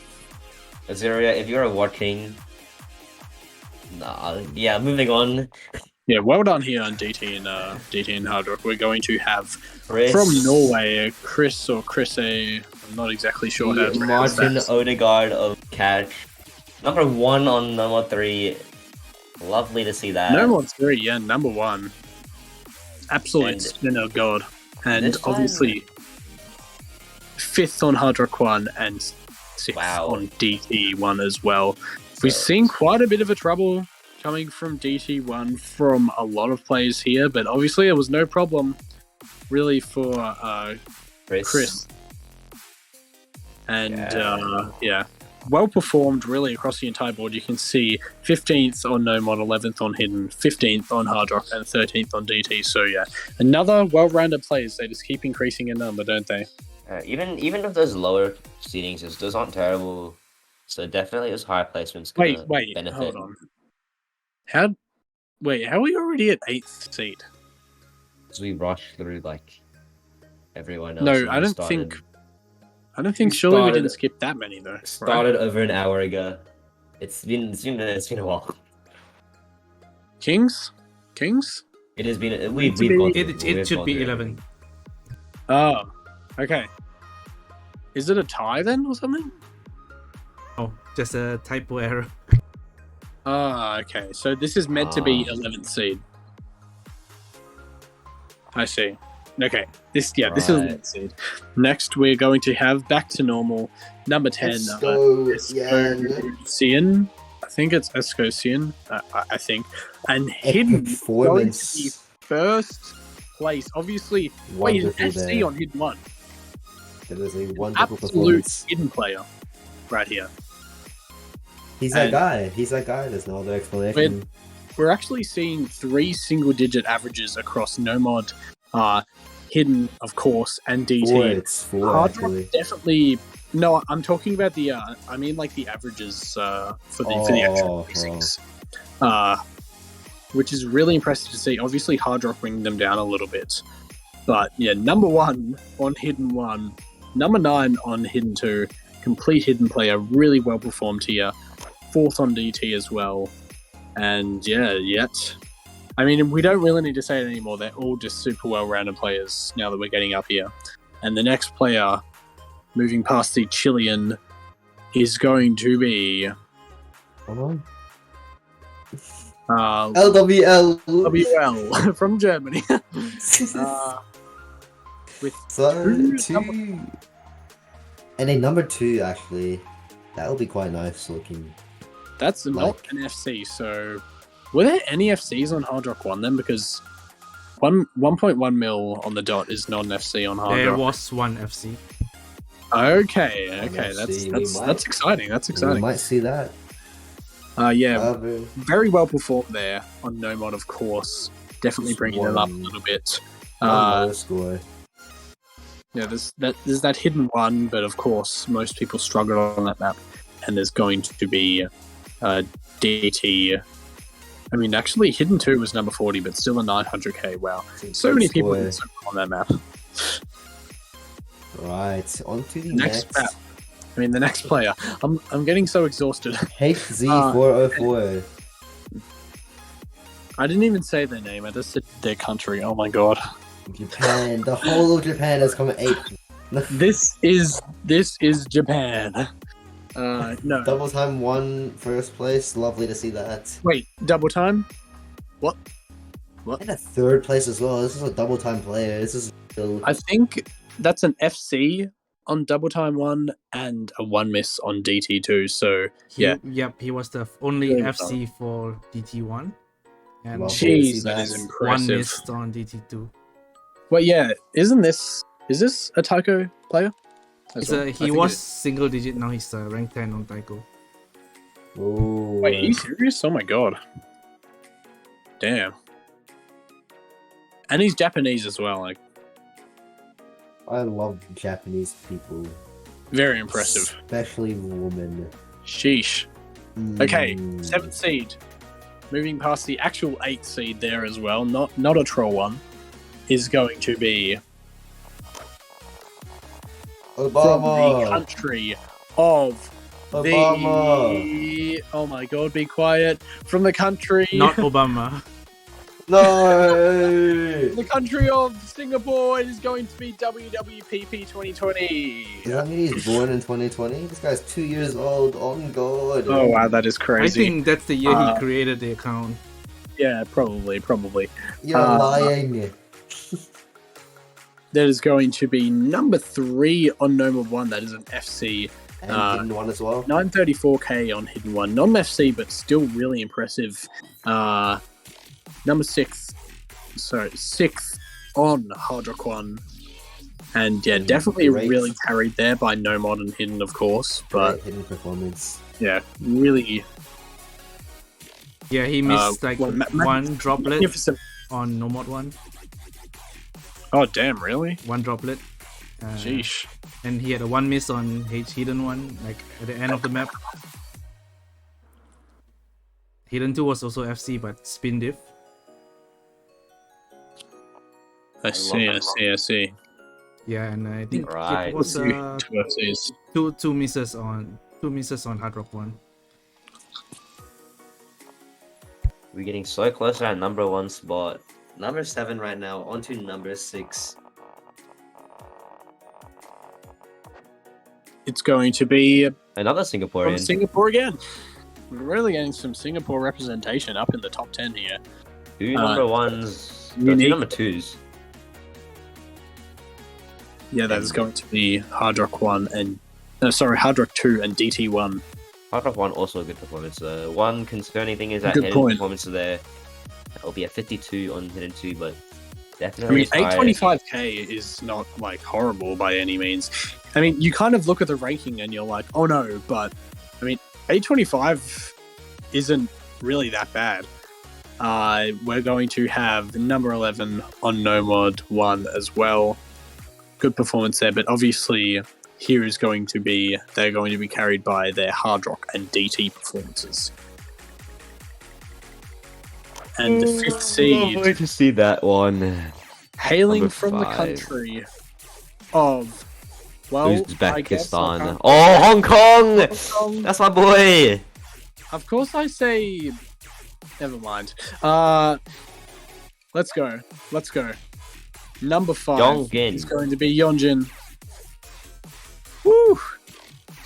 D: Azaria, if you're watching... Nah, yeah, moving on.
A: Yeah, well done here on DT and Hard Rock. We're going to have
D: Chris.
A: from Norway, Chris or Chris A. I'm I'm not exactly sure how to pronounce
D: Martin
A: that.
D: Odegaard of Catch. Number 1 on number 3. Lovely to see that.
A: No more 3, yeah, number 1. Absolute
D: And
A: spinner god. And
D: this time-
A: obviously 5th on Hard Rock 1 and 6th
D: Wow.
A: on DT1 as well. We've
D: So-
A: seen quite a bit of a trouble coming from DT1 from a lot of players here, but obviously it was no problem really for Chris. And yeah, well performed really across the entire board. You can see 15th on No Mod, 11th on Hidden, 15th on Hard Rock, and 13th on DT. So yeah, another well-rounded players. They just keep increasing in number, don't they?
D: Even if those lower seedings, those aren't terrible. So definitely those higher placements gonna
A: Wait,
D: benefit.
A: hold on. How are we already at 8th seed?
D: As we rush through like everyone else.
A: No,
D: and
A: I
D: we
A: don't
D: started-
A: think surely we
D: started-
A: didn't skip that many though. Right?
D: started over an hour ago. It's been a while.
A: Kings?
D: It has been.
A: to
D: We've
A: be-
D: gone.
B: It should be 11.
A: Oh, okay. Is it a tie then or something?
B: Oh, just a typo error.
A: Ah, okay. So this is meant to be 11th seed. I see. Okay. This is
D: Right.
A: 11th seed. Next, we're going to have back to normal. Number 10.
C: Let's go.
A: Escosian. I think it's Escosian. I think. And Hidden going to be
C: Performance.
A: first place. Obviously, wait, an
C: Wonderful
A: FC
C: there.
A: on Hidden 1.
C: That is a wonderful
A: Absolute
C: performance.
A: Hidden player right here.
C: He's that
A: and-
C: guy. There's no other explanation.
A: We're actually seeing 3 single-digit averages across No Mod, Hidden, of course, and DT.
C: It's 4
A: Hard Rock
C: actually.
A: definitely. No, I'm talking about the. I mean, like the averages for the actual racings, which is really impressive to see. Obviously, Hard Rock bringing them down a little bit, but yeah, number 1 on Hidden 1, number 9 on Hidden 2, complete Hidden player, really well performed here. 4th on DT as well, and yeah, yet. I mean, we don't really need to say it anymore. They're all just super well-rounded players now that we're getting up here. And the next player, moving past the Chilean, is going to be
C: Hold on.
A: WL
C: LWL.
A: from Germany. With
C: So,
A: two
C: 2. And a number 2, actually. That'll be quite nice looking.
A: that's not
C: Like-
A: an FC. So, were there any FCs on Hard Rock 1 then? Because 1.1 mil on the dot is not an FC on Hard
B: There
A: Rock.
B: was one FC.
A: Okay,
C: One
A: okay,
C: FC, we
A: that's
C: might-
A: exciting. That's
C: We
A: exciting.
C: might see that.
A: Yeah,
C: Bro.
A: very well performed there on No Mod, of course. Definitely
C: Just
A: bringing them up a
C: one-
A: little bit.
C: One
A: Uh,
C: low score.
A: yeah, there's that Hidden 1, but of course most people struggle on that map. And there's going to be DT. I mean, actually, Hidden 2 was number 40, but still a 900k. Wow,
C: It's a
A: so
C: good
A: many people
C: score.
A: did so well on that map.
C: Right, on to the
A: Next
C: next.
A: map. I mean, the next player. I'm getting so exhausted.
C: HZ404.
A: I didn't even say their name. I just said their country. Oh my god.
C: Japan. The whole of Japan has come 8th.
A: This is Japan. No.
C: Double time 1 first place. Lovely to see that.
A: Wait, double time? What?
C: And a 3rd place as well. This is a double time player. This is still.
A: I think that's an FC on double time 1 and a 1 miss on DT2. So yeah,
B: Yep, he was the only
A: Very
B: FC for DT1. And
C: Well,
A: jeez,
C: see
A: that is
C: that.
B: one
A: impressive.
B: missed on DT2.
A: Well, yeah, is this a Taiko player? as well? I
B: He
A: think
B: was
A: it-
B: single digit, now he's rank 10 on Taiko.
C: Oh.
A: Wait, are you serious? Oh my god. Damn. And he's Japanese as well. Like,
C: I love Japanese people.
A: very impressive.
C: Especially women.
A: Sheesh. Okay,
C: Mm.
A: 7th seed. Moving past the actual 8th seed there as well, not a troll one, is going to be from the
C: Obama.
A: country of
C: Obama.
A: the... Oh my god, be quiet. From the country
B: Not Obama.
C: No!
A: The country of Singapore is going to be WWPP 2020.
C: Does that mean he's born in 2020? This guy's 2 years old. Oh god.
A: Oh wow, that is
B: I
A: crazy.
B: think that's the year he
A: Uh,
B: created the account.
A: Yeah, probably.
C: You're lying.
A: That is going to be number 3 on Nomad 1. That is an FC.
C: And hidden one as well.
A: 934k on Hidden 1. Not an FC, but still really impressive. Number 6. Sorry, 6th on Hard Rock 1. And yeah, definitely
C: Great.
A: really carried there by Nomad and Hidden, of course. But
C: Great hidden performance.
A: yeah, really
B: Yeah, he missed like one droplet
A: magnificent.
B: on Nomad 1.
A: Oh, damn, really?
B: One droplet.
A: Sheesh.
B: And he had a one miss on Hidden 1, like at the end of the map. Hidden 2 was also FC, but spin diff.
A: I see.
B: Yeah, and I think
D: Right.
B: it was
A: 2 FCs.
B: two misses on Hard Rock 1.
D: We're getting so close to our number 1 spot. Number 7 right now, on to number 6.
A: It's going to be
D: Another
A: from
D: Singaporean.
A: Singapore again. We're really getting some Singapore representation up in the top 10 here.
D: 2 number 1s. No, 2
A: unique.
D: number 2s.
A: Yeah, that is going to be Hard Rock 1 and Hard Rock 2 and DT 1.
D: Hard Rock 1 also a good performance. One concerning thing is that
A: Good
D: hidden
A: point.
D: performance there. It'll be a 52 on hidden 2, but
A: I
D: definitely.
A: mean,
D: high.
A: 825k is not like horrible by any means. I mean, you kind of look at the ranking and you're like, oh no, but I mean, 825 isn't really that bad. We're going to have number 11 on Nomad 1 as well. Good performance there, but obviously here is going to be, they're going to be carried by their Hard Rock and DT performances. And the 5th seed,
D: Wait to see that one.
A: hailing
D: number
A: from the
D: 5.
A: country of, well, I guess I
D: Uzbekistan.
A: can't-
D: Oh, Hong Kong!
A: Hong Kong.
D: That's my boy!
A: Of course I say, never mind. Let's go. Number 5
D: Yongjin.
A: is going to be Yongjin. Woo!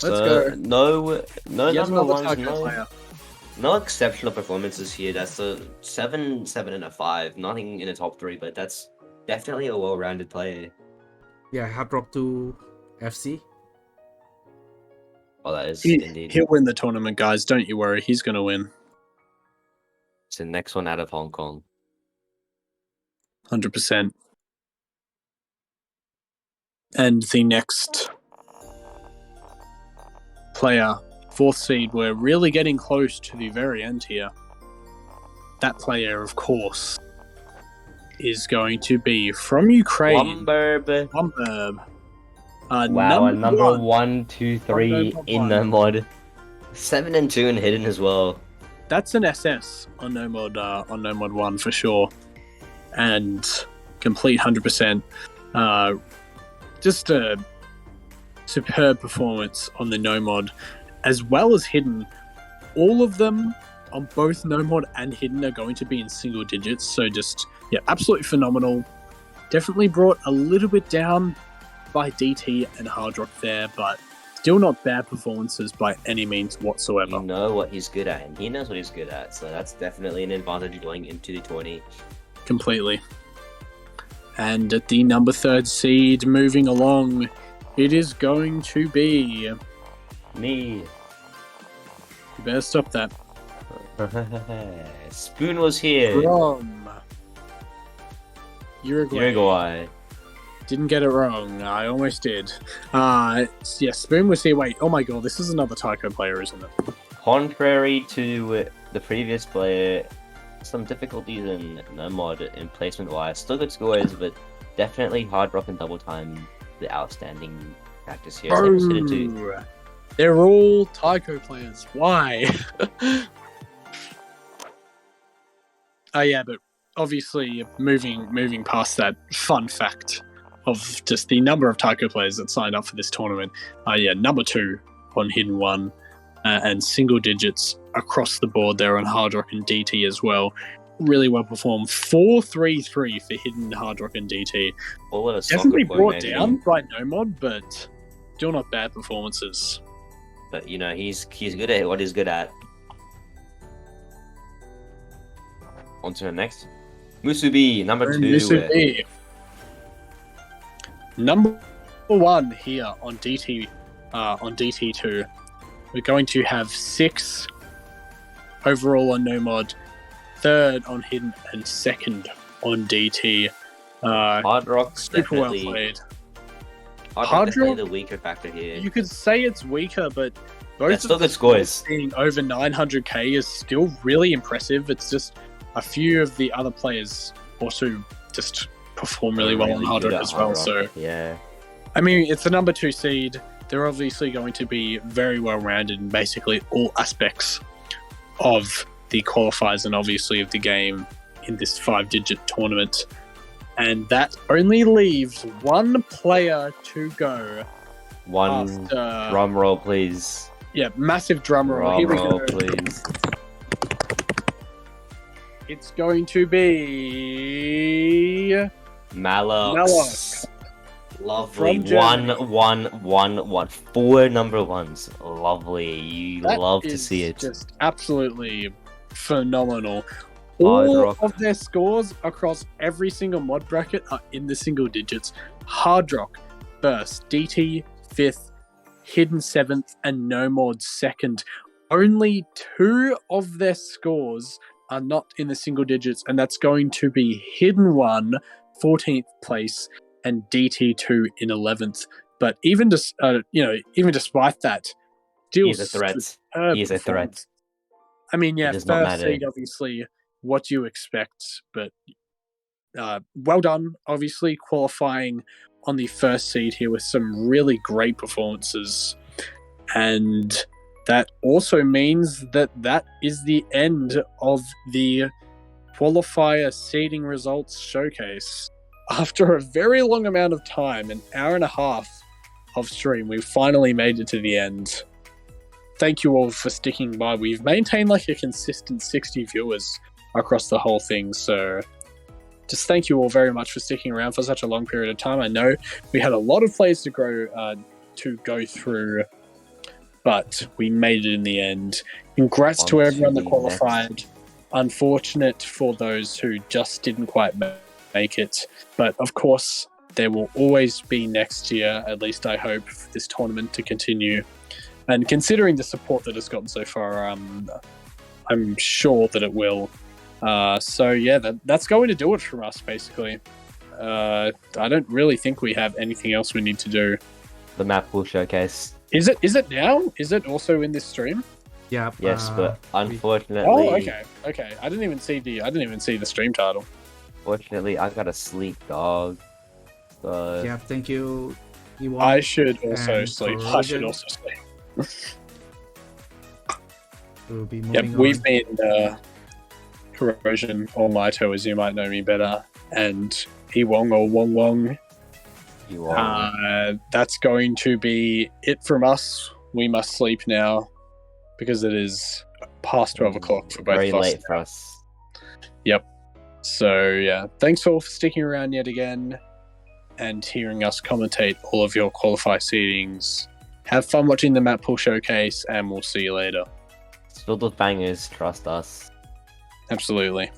A: Let's go.
D: No
A: Yet
D: number
A: another
D: 1s,
A: Taco player.
D: no exceptional performances here. That's a 7, 7, and a 5. Nothing in the top 3, but that's definitely a well-rounded player.
B: Yeah, Hard Rock 2 FC.
D: Oh, that is indeed.
A: He'll win the tournament, guys. Don't you worry. He's going to win.
D: It's the next one out of Hong Kong.
A: 100%. And the next player, 4th seed, we're really getting close to the very end here. That player, of course, is going to be from Ukraine.
D: Womberb.
A: Womberb.
D: Wow, a number 1, 2, 3
A: Number
D: in
A: one.
D: the mod. 7 and 2 in hidden as well.
A: That's an SS on Nomad 1 for sure. And complete 100%. Just a superb performance on the Nomad, as well as Hidden. All of them on both Nomad and Hidden are going to be in single digits, so just, yeah, absolutely phenomenal. Definitely brought a little bit down by DT and Hard Rock there, but still not bad performances by any means whatsoever.
D: You know what he's good at, and he knows what he's good at, so that's definitely an advantage going into the 20.
A: Completely. And at the number 3rd seed, moving along, it is going to be...
D: Me.
A: You better stop that.
D: Spoon was here.
A: From Uruguay. Didn't get it wrong. I almost did. Yeah, Spoon was here. Wait, oh my god, this is another Taiko player, isn't it?
D: Contrary to the previous player, some difficulties in mod in placement wise. Still good scores, but definitely Hard Rock and Double Time, the outstanding practice here. So it's hidden too.
A: Oh, they're all Taiko players. Why? Oh yeah, but obviously moving past that fun fact of just the number of Taiko players that signed up for this tournament. Yeah, number 2 on Hidden 1 and single digits across the board there on Hard Rock and DT as well. really well performed. 4-3-3 for Hidden, Hard Rock, and DT.
D: All of a
A: Definitely
D: soccer
A: brought
D: maybe.
A: down by Nomod, but still not bad performances.
D: But you know, he's good at what he's good at. On to the next. Musubi, number 2.
A: Musubi. Number 1 here on DT, on DT2. We're going to have 6 overall on Nomod, 3rd on Hidden, and 2nd on DT.
D: Hard Rock's
A: Super well
D: definitely,
A: played.
D: Hard
A: Rock-
D: definitely the weaker factor here.
A: You could say it's weaker, but both
D: That's still
A: of the
D: good scores.
A: being over 900k is still really impressive. It's just a few of the other players also just perform really well on Hard
D: good
A: Rock
D: at
A: as
D: Hard
A: well.
D: Rock.
A: So,
D: yeah,
A: I mean, it's the number 2 seed. They're obviously going to be very well rounded in basically all aspects of the qualifiers and obviously of the game in this 5-digit tournament. And that only leaves one player to go.
D: one
A: After,
D: drum roll, please.
A: yeah, massive drum roll.
D: Drum
A: Here we
D: roll,
A: go.
D: please.
A: It's going to be
D: Malox.
A: Malox.
D: Lovely.
A: From Germany.
D: 1. 4 number 1s. Lovely. You
A: That
D: love to
A: is
D: see it.
A: Just absolutely phenomenal.
D: Hard
A: All
D: Rock.
A: of their scores across every single mod bracket are in the single digits. Hard Rock first, DT 5th, Hidden 7th, and Nomod 2nd. Only 2 of their scores are not in the single digits, and that's going to be Hidden 1, 14th place, and DT2 in 11th. But even even despite that, still
D: He's a threat.
A: superb
D: He is a
A: performance.
D: threat.
A: I mean, yeah,
D: It does not
A: first
D: matter.
A: seed, obviously, what you expect, but well done, obviously, qualifying on the first seed here with some really great performances. And that also means that that is the end of the qualifier seeding results showcase. After a very long amount of time, an hour and a half of stream, we finally made it to the end. Thank you all for sticking by. We've maintained like a consistent 60 viewers across the whole thing, so just thank you all very much for sticking around for such a long period of time. I know we had a lot of plays to go through, but we made it in the end. Congrats
D: On
A: to everyone
D: to
A: that
D: the
A: qualified. Unfortunate for those who just didn't quite make it, but of course there will always be next year, at least I hope, for this tournament to continue. And considering the support that it's gotten so far, I'm sure that it will. So yeah, that's going to do it from us, basically. I don't really think we have anything else we need to do.
D: The Mappool showcase.
A: Is it now? Is it also in this stream?
B: Yeah.
D: Yes, but unfortunately,
A: Oh, okay. I didn't even see the stream title.
D: Fortunately, I gotta sleep, dog.
B: Yeah, thank you. Ewok.
A: I should also
B: and
A: sleep. I
B: Corrosion.
A: should also sleep.
B: We'll be
A: Yep,
B: moving
A: we've
B: on.
A: been Corrosion or Maito, as you might know me better, and Ewong or Wong Wong.
D: You are.
A: That's going to be it from us. We must sleep now because it is past 12 o'clock for both
D: Very
A: of us.
D: late for us.
A: So yeah, thanks all for sticking around yet again and hearing us commentate all of your qualify seedings. Have fun watching the Mappool showcase, and we'll see you later.
D: It's filled with bangers, trust us.
A: Absolutely.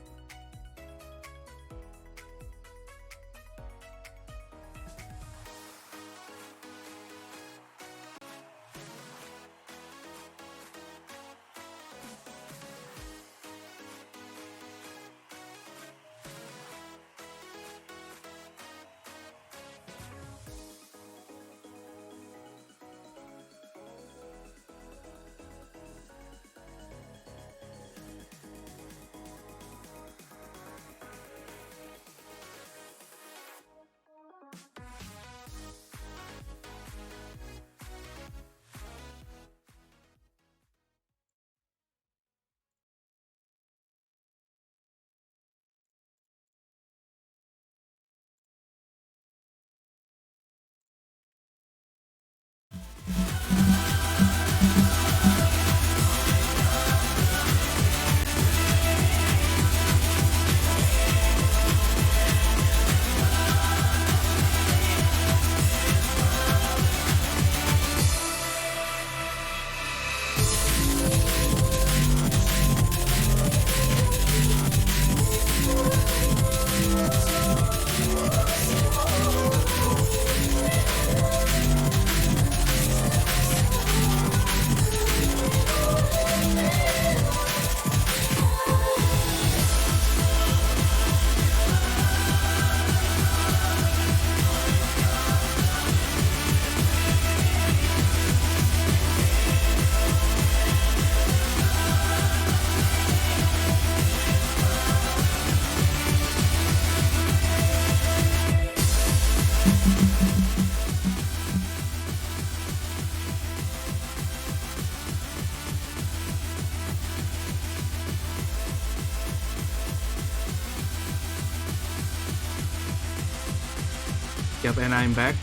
B: Yep, and I'm back.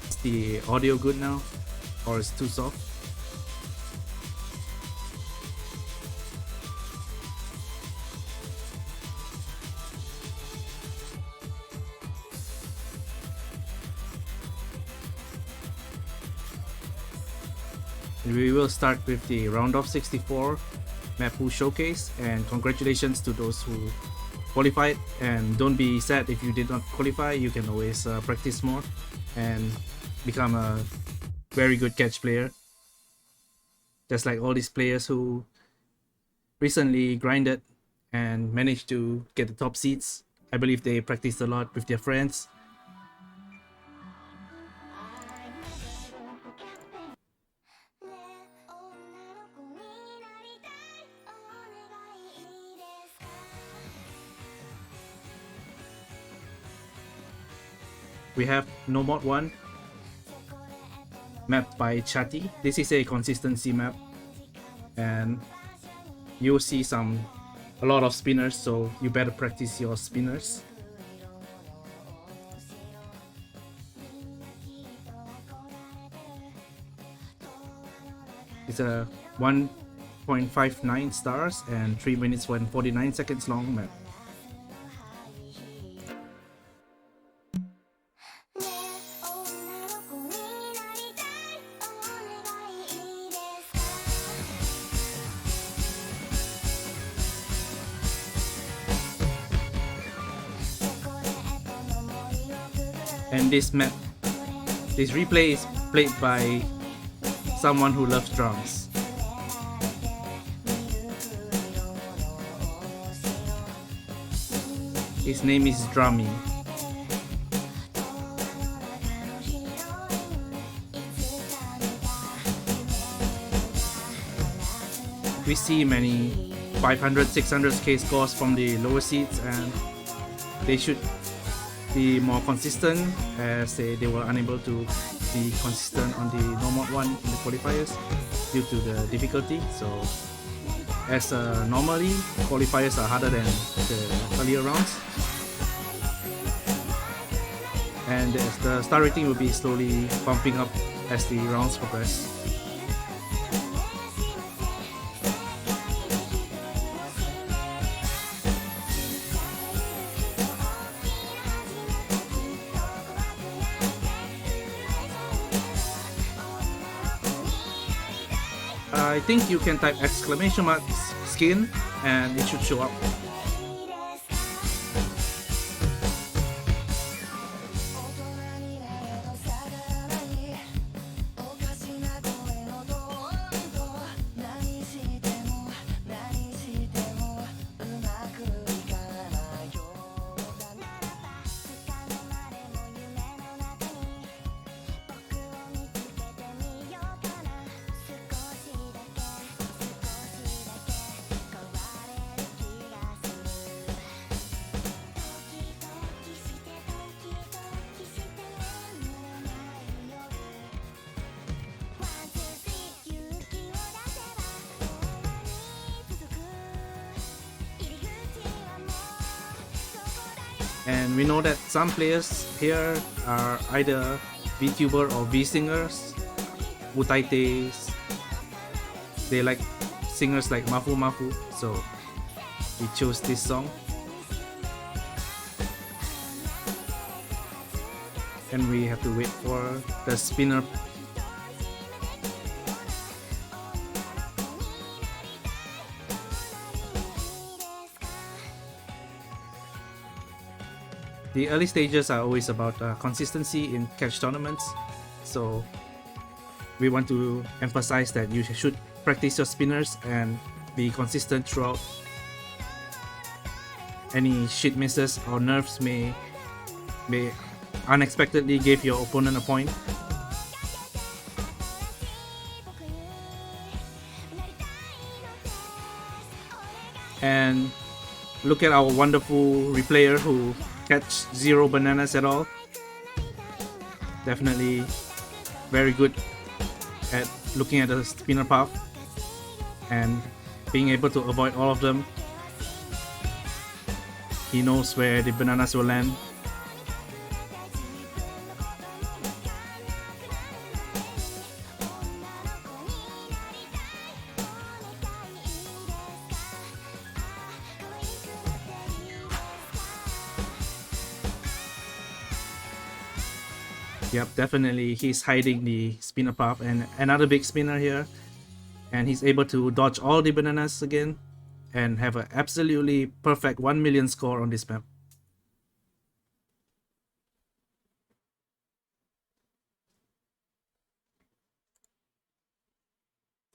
B: Is the audio good now? Or is it too soft? We will start with the round of 64 Mappool showcase, and congratulations to those who qualified, and don't be sad if you did not qualify. You can always practice more and become a very good catch player, just like all these players who recently grinded and managed to get the top seats. I believe they practiced a lot with their friends. We have No Mod 1, map by Chati. This is a consistency map, and you'll see a lot of spinners, so you better practice your spinners. It's a 1.59 stars and 3 minutes and 49 seconds long map. And this map, this replay is played by someone who loves drums. His name is Drummy. We see many 500, 600k scores from the lower seeds, and they should be more consistent, as they were unable to be consistent on the No Mod 1 in the qualifiers due to the difficulty. So as normally qualifiers are harder than the earlier rounds, and the star rating will be slowly bumping up as the rounds progress. I think you can type exclamation mark skin and it should show up. And we know that some players here are either VTuber or V-singers, Utaites. They like singers like Mappool, so we chose this song. And we have to wait for the spinner. The early stages are always about consistency in catch tournaments, so we want to emphasize that you should practice your spinners and be consistent throughout. Any shit misses or nerfs may unexpectedly give your opponent a point. And look at our wonderful replayer who catch 0 bananas at all. Definitely very good at looking at the spinner path. and being able to avoid all of them. He knows where the bananas will land. Yep, definitely he's hiding the spinner path, and another big spinner here, and he's able to dodge all the bananas again and have an absolutely perfect 1 million score on this map.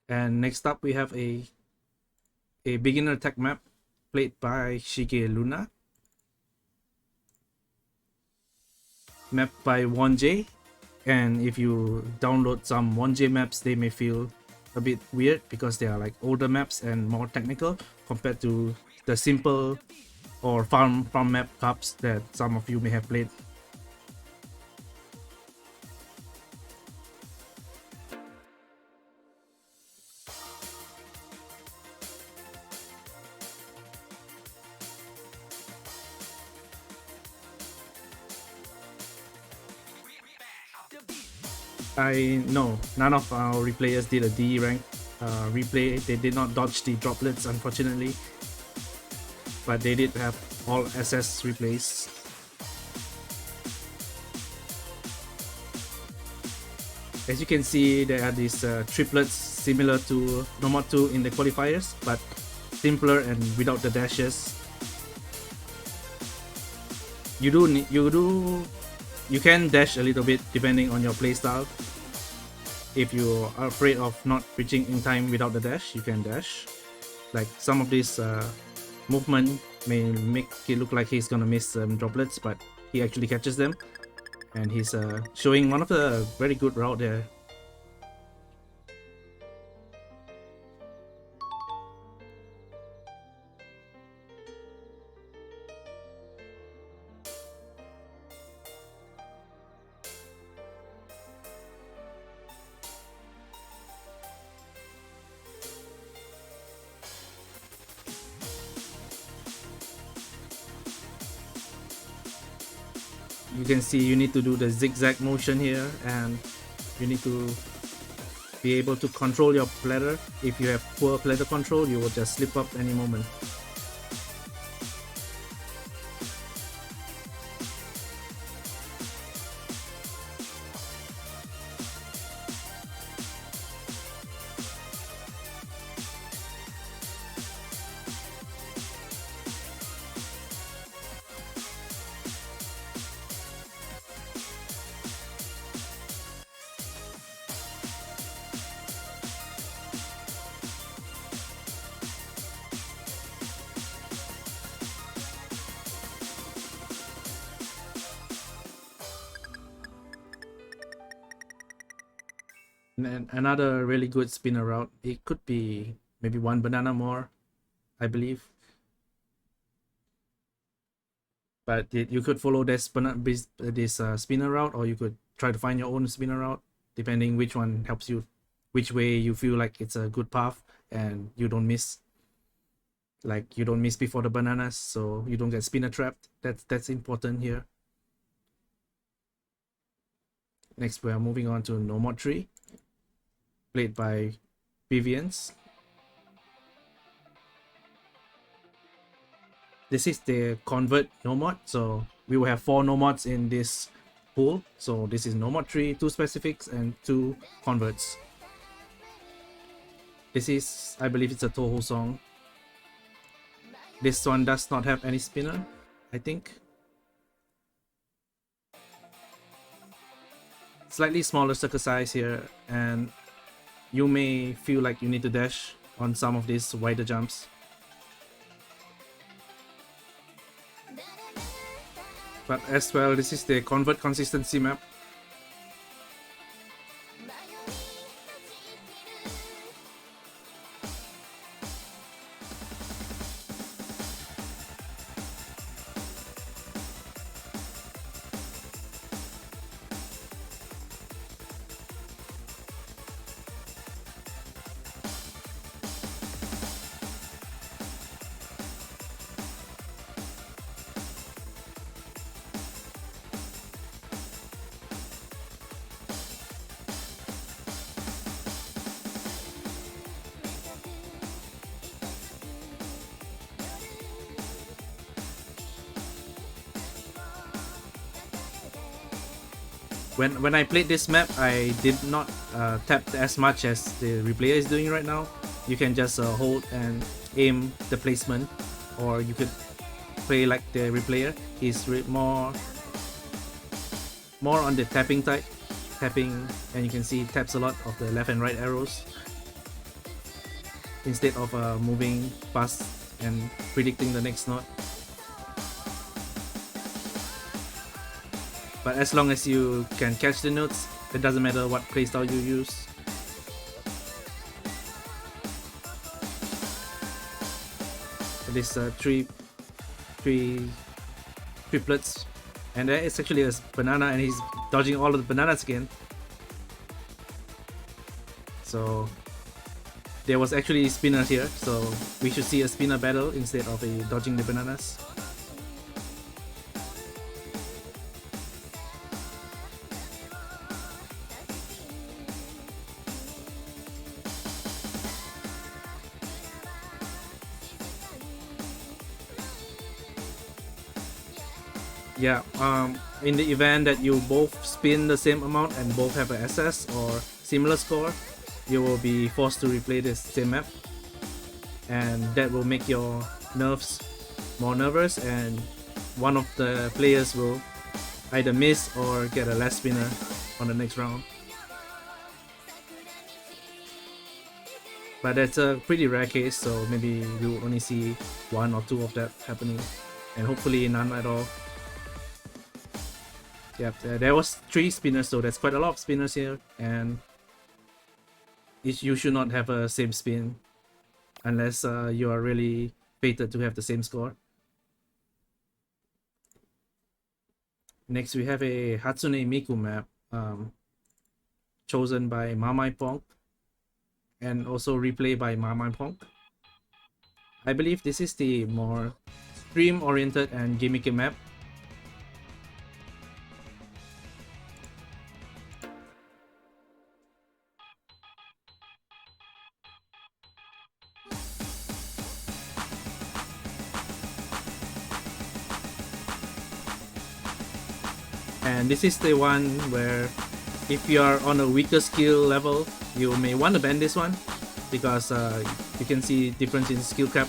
B: And next up we have a beginner tech map played by Shige Luna, map by 1J. And if you download some 1J maps, they may feel a bit weird because they are like older maps and more technical compared to the simple or farm map cups that some of you may have played. I know none of our replayers did a D rank replay. They did not dodge the droplets, unfortunately, but they did have all SS replays. As you can see, there are these triplets similar to Nomad 2 in the qualifiers, but simpler and without the dashes. You can dash a little bit depending on your playstyle. If you are afraid of not reaching in time without the dash, you can dash. Like some of this movement may make it look like he's gonna miss droplets, but he actually catches them, and he's showing one of the very good route there. You can see you need to do the zigzag motion here, and you need to be able to control your platter. If you have poor platter control, you will just slip up any moment. And another really good spinner route, it could be maybe one banana more, I believe. But you could follow this spinner route, or you could try to find your own spinner route, depending which one helps you, which way you feel like it's a good path and you don't miss. Like you don't miss before the bananas, so you don't get spinner trapped. That's important here. Next, we are moving on to No More Tree, played by Vivians. This is the convert nomad, so we will have 4 nomads in this pool. So this is nomad 3, 2 specifics and 2 converts. This is, I believe it's a Toho song. This one does not have any spinner, I think. Slightly smaller circle size here, and you may feel like you need to dash on some of these wider jumps. But as well, this is the convert consistency map. When I played this map, I did not tap as much as the replayer is doing right now. You can just hold and aim the placement, or you could play like the replayer. He's more on the tapping type, and you can see he taps a lot of the left and right arrows instead of moving fast and predicting the next node. But as long as you can catch the notes, it doesn't matter what playstyle you use. This triplets, and there is actually a banana, and he's dodging all of the bananas again. So there was actually spinners here, so we should see a spinner battle instead of a dodging the bananas. Yeah, in the event that you both spin the same amount and both have an SS or similar score, you will be forced to replay this same map, and that will make your nerves more nervous, and one of the players will either miss or get a last spinner on the next round. But that's a pretty rare case, so maybe we will only see 1 or 2 of that happening, and hopefully none at all. Yep, there was 3 spinners, so that's quite a lot of spinners here, and you should not have a same spin unless you are really fated to have the same score. Next we have a Hatsune Miku map chosen by Mamai Pong and also replayed by Mamai Pong. I believe this is the more stream oriented and gimmicky map. And this is the one where if you are on a weaker skill level, you may want to ban this one because you can see difference in skill cap.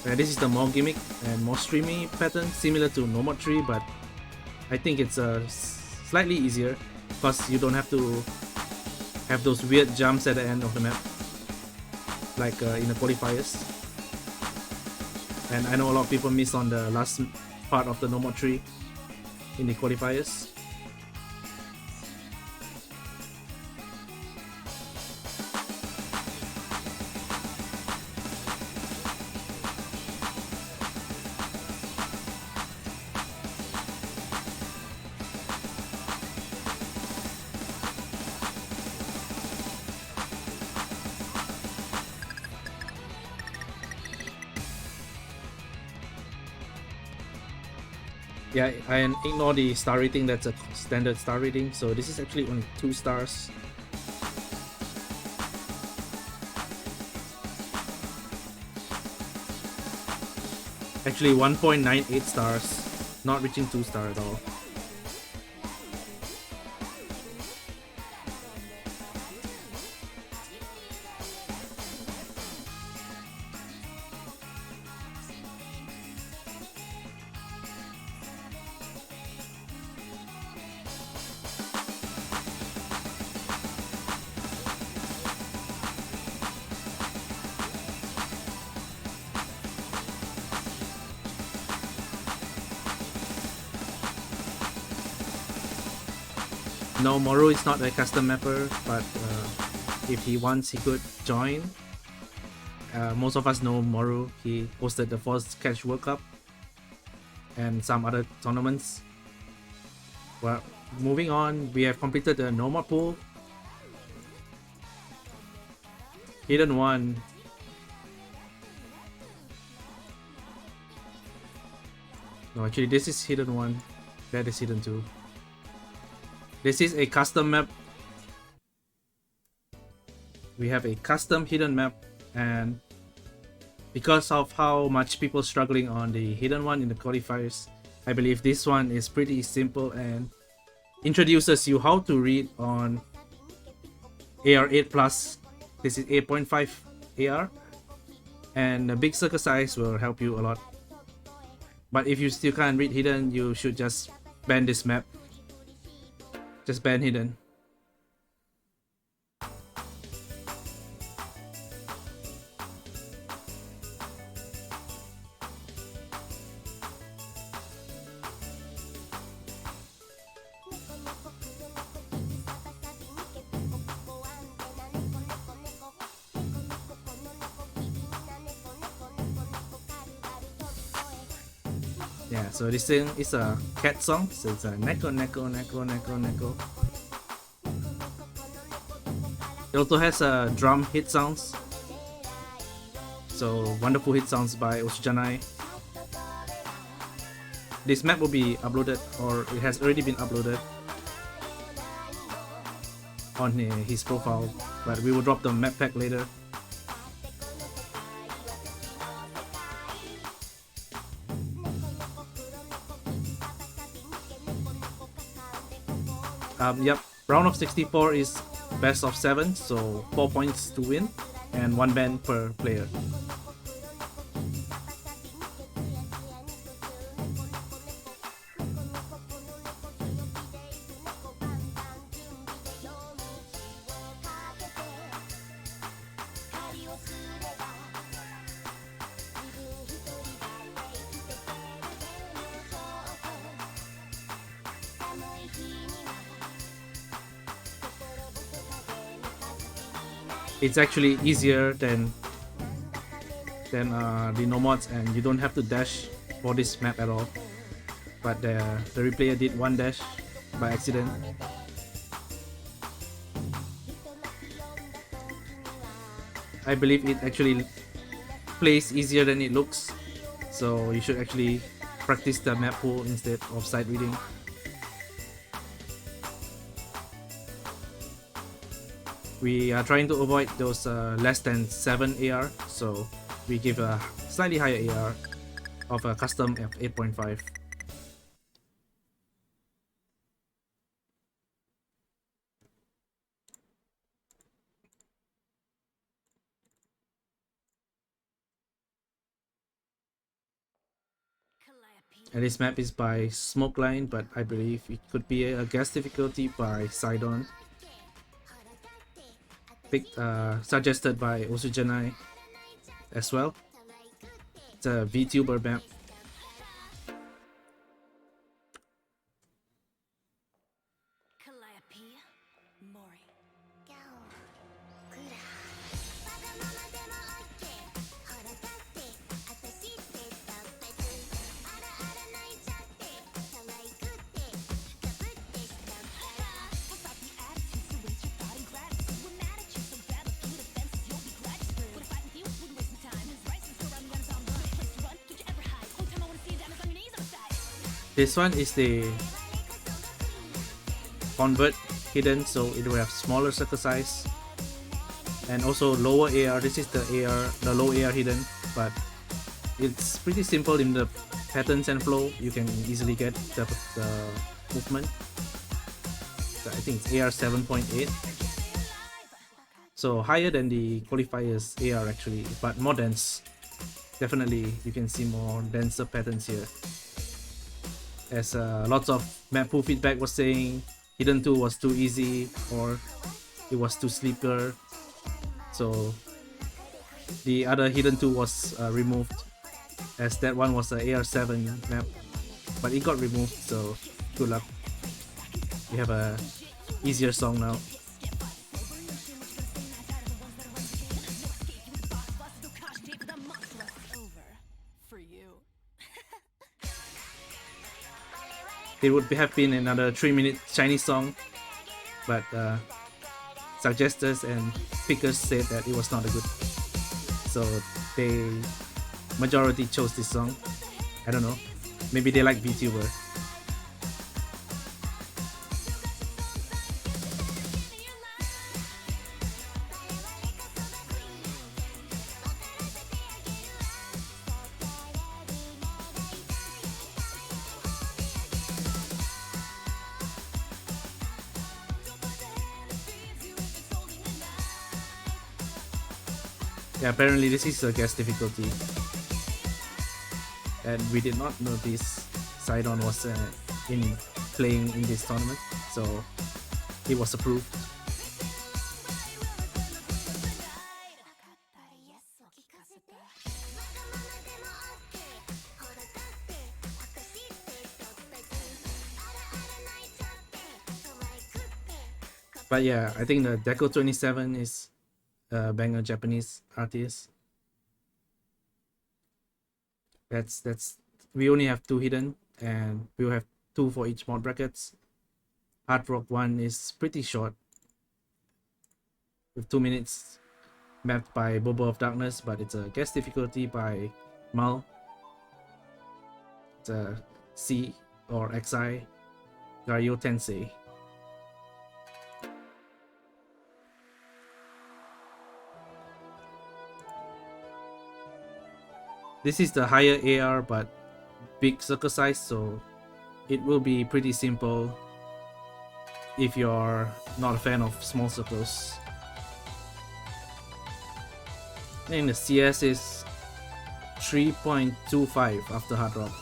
B: This is the more gimmick and more streamy pattern, similar to No More Tree, but I think it's slightly easier because you don't have to have those weird jumps at the end of the map like in the qualifiers. And I know a lot of people miss on the last part of the No More Tree in the qualifiers. Yeah, and ignore the star rating, that's a standard star rating, so this is actually only 2 stars. Actually 1.98 stars, not reaching 2 star at all. No, Moru is not a custom mapper, but if he wants, he could join. Most of us know Moru. He hosted the Force Catch World Cup and some other tournaments. Well, moving on, we have completed the Mappool. Hidden 1. No, actually this is Hidden 1. That is Hidden 2. This is a custom map. We have a custom hidden map, and because of how much people struggling on the hidden one in the qualifiers, I believe this one is pretty simple and introduces you how to read on AR8 plus. This is 8.5 AR, and the big circle size will help you a lot. But if you still can't read hidden, you should just ban this map. Just ban hidden. Yeah, so this thing is a cat song, so it's a neko neko neko neko neko. It also has a drum hit sounds. So wonderful hit sounds by Oshijanai. This map will be uploaded, or it has already been uploaded on his profile, but we will drop the map pack later. Yep, round of 64 is best of 7, so 4 points to win and 1 ban per player. It's actually easier than the nomads, and you don't have to dash for this map at all. But the replayer did 1 dash by accident. I believe it actually plays easier than it looks, so you should actually practice the map pool instead of sight reading. We are trying to avoid those less than 7 AR, so we give a slightly higher AR of a custom of 8.5. And this map is by Smokeline, but I believe it could be a guess difficulty by Sidon. Suggested by Osujanai as well. It's a VTuber map. This one is the convert hidden, so it will have smaller circle size and also lower AR. This is the low AR hidden, but it's pretty simple in the patterns and flow. You can easily get the movement. So I think it's AR 7.8, so higher than the Qualifier's AR actually, but more dense. Definitely, you can see more denser patterns here. As lots of Mappool feedback was saying Hidden 2 was too easy or it was too sleeper, so the other Hidden 2 was removed, as that one was a AR7 map, but it got removed, so good luck. We have a easier song now. It would have been another 3-minute Chinese song, but suggesters and pickers said that it was not a good, so they majority chose this song. I don't know, maybe they like VTuber. Yeah, apparently this is a guest difficulty, and we did not know this Sidon was in playing in this tournament, so it was approved. But yeah, I think the Deco 27 is a banger Japanese artist. That's we only have 2 hidden, and we'll have 2 for each mod brackets. Hard Rock 1 is pretty short, with 2 minutes, mapped by Bobo of Darkness, but it's a guest difficulty by Mal. It's a C or XI Gario Tensei. This is the higher AR but big circle size, so it will be pretty simple if you're not a fan of small circles. And the CS is 3.25 after Hard Rock.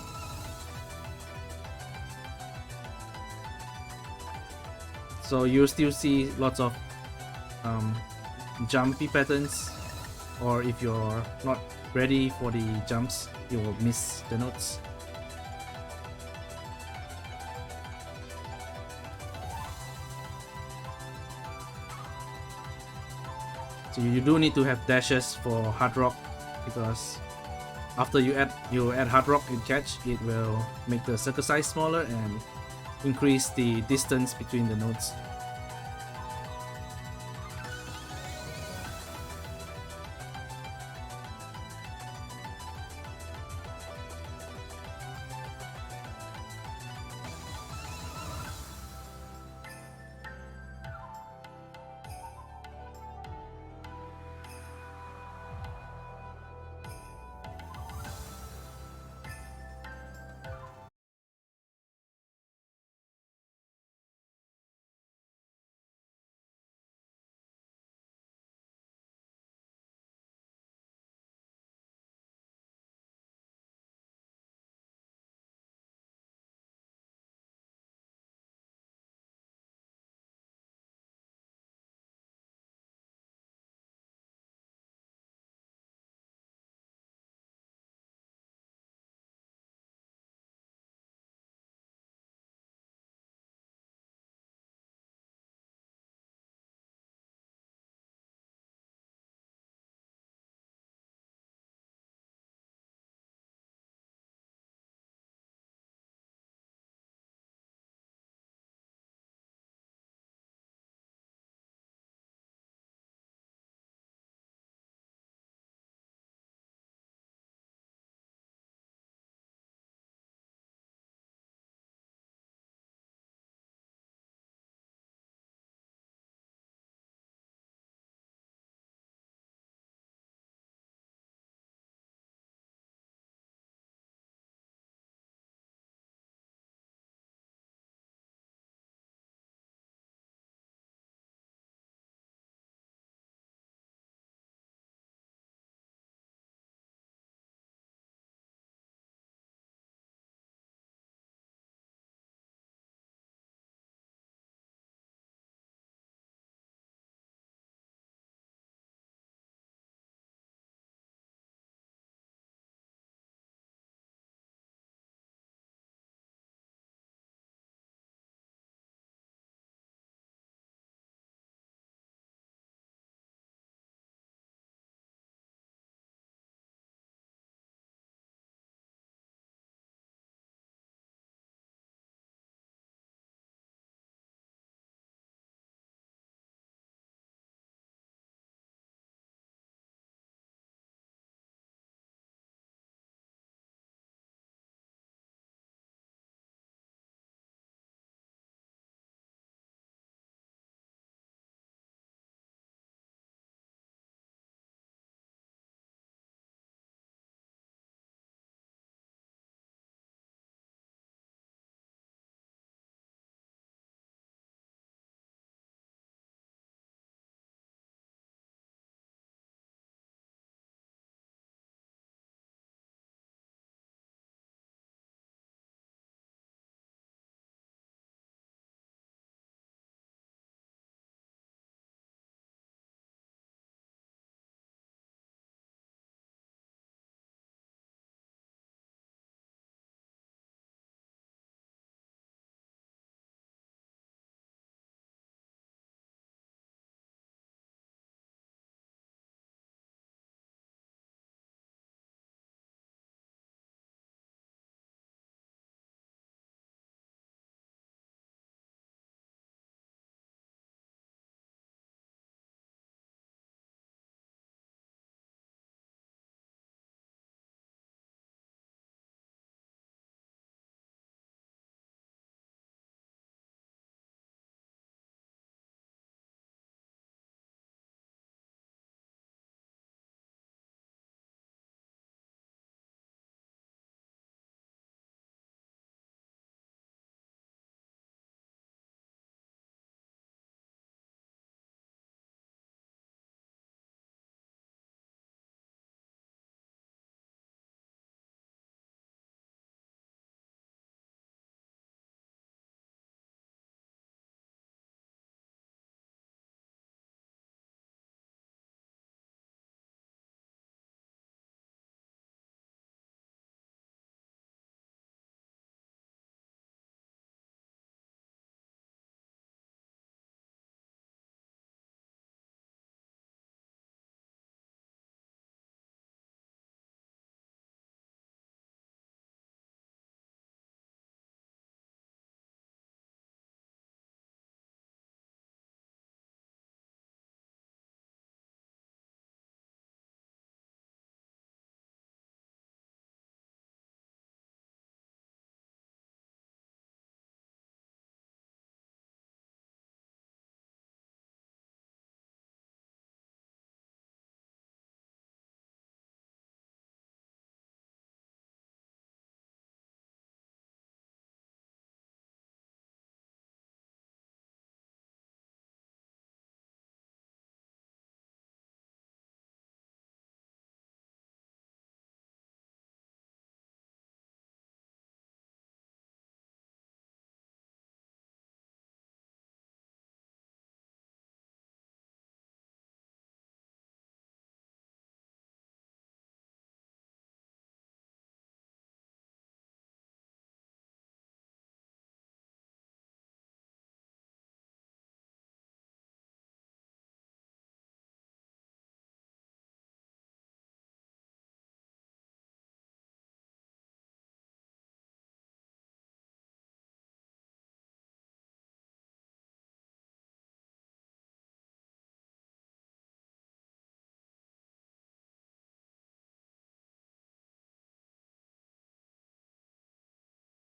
B: So you'll still see lots of jumpy patterns, or if you're not ready for the jumps, you will miss the notes. So you do need to have dashes for Hard Rock, because after you add Hard Rock in catch, it will make the circle size smaller and increase the distance between the nodes.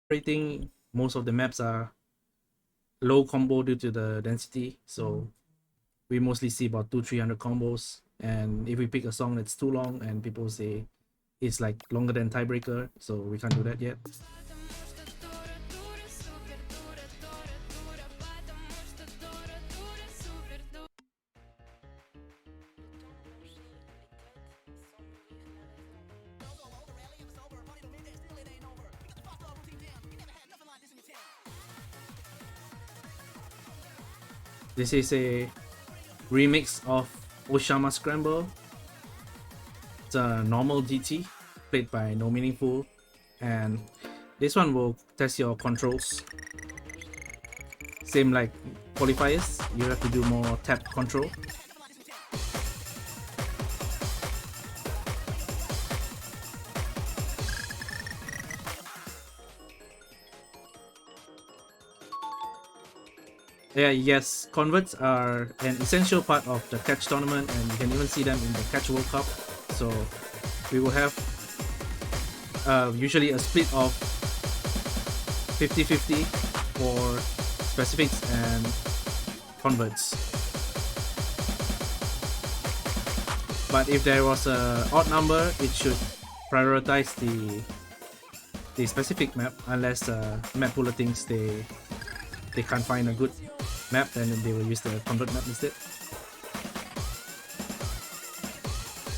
B: rating, most of the maps are low combo due to the density, so we mostly see about 200-300 combos. And if we pick a song that's too long and people say it's like longer than Tiebreaker, so we can't do that yet. This is a remix of Oshama Scramble. It's a normal GT played by No Meaningful, and this one will test your controls. Same like qualifiers, you have to do more tap control. Yeah, yes, converts are an essential part of the catch tournament, and you can even see them in the Catch World Cup. So we will have usually a split of 50-50 for specifics and converts. But if there was a odd number, it should prioritize the specific map, unless Mappool thinks they can't find a good map, then they will use the convert map instead.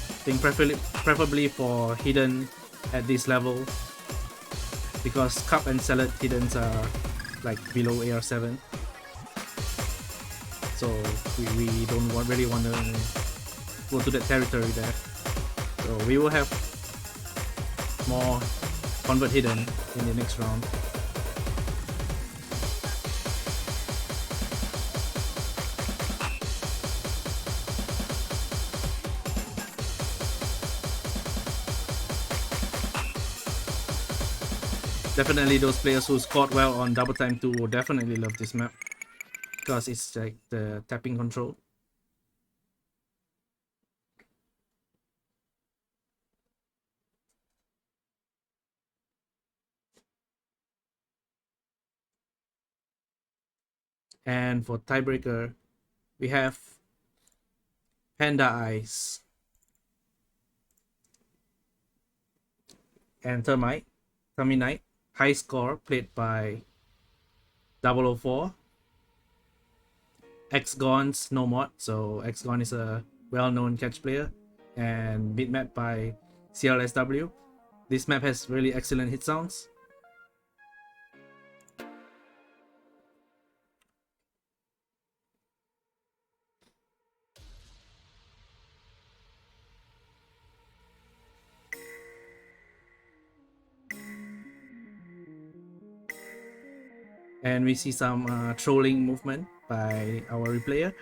B: I think preferably for hidden at this level, because cup and salad hiddens are like below AR7, so we don't really want to go to that territory there. So we will have more convert hidden in the next round. Definitely those players who scored well on Double Time 2 will definitely love this map, because it's like the tapping control. And for Tiebreaker, we have Panda Eyes and Terminite. High score played by 004. X-Gon's no mod, so X-Gon is a well-known catch player, and beat map by CLSW. This map has really excellent hit sounds. And we see some trolling movement by our replayer.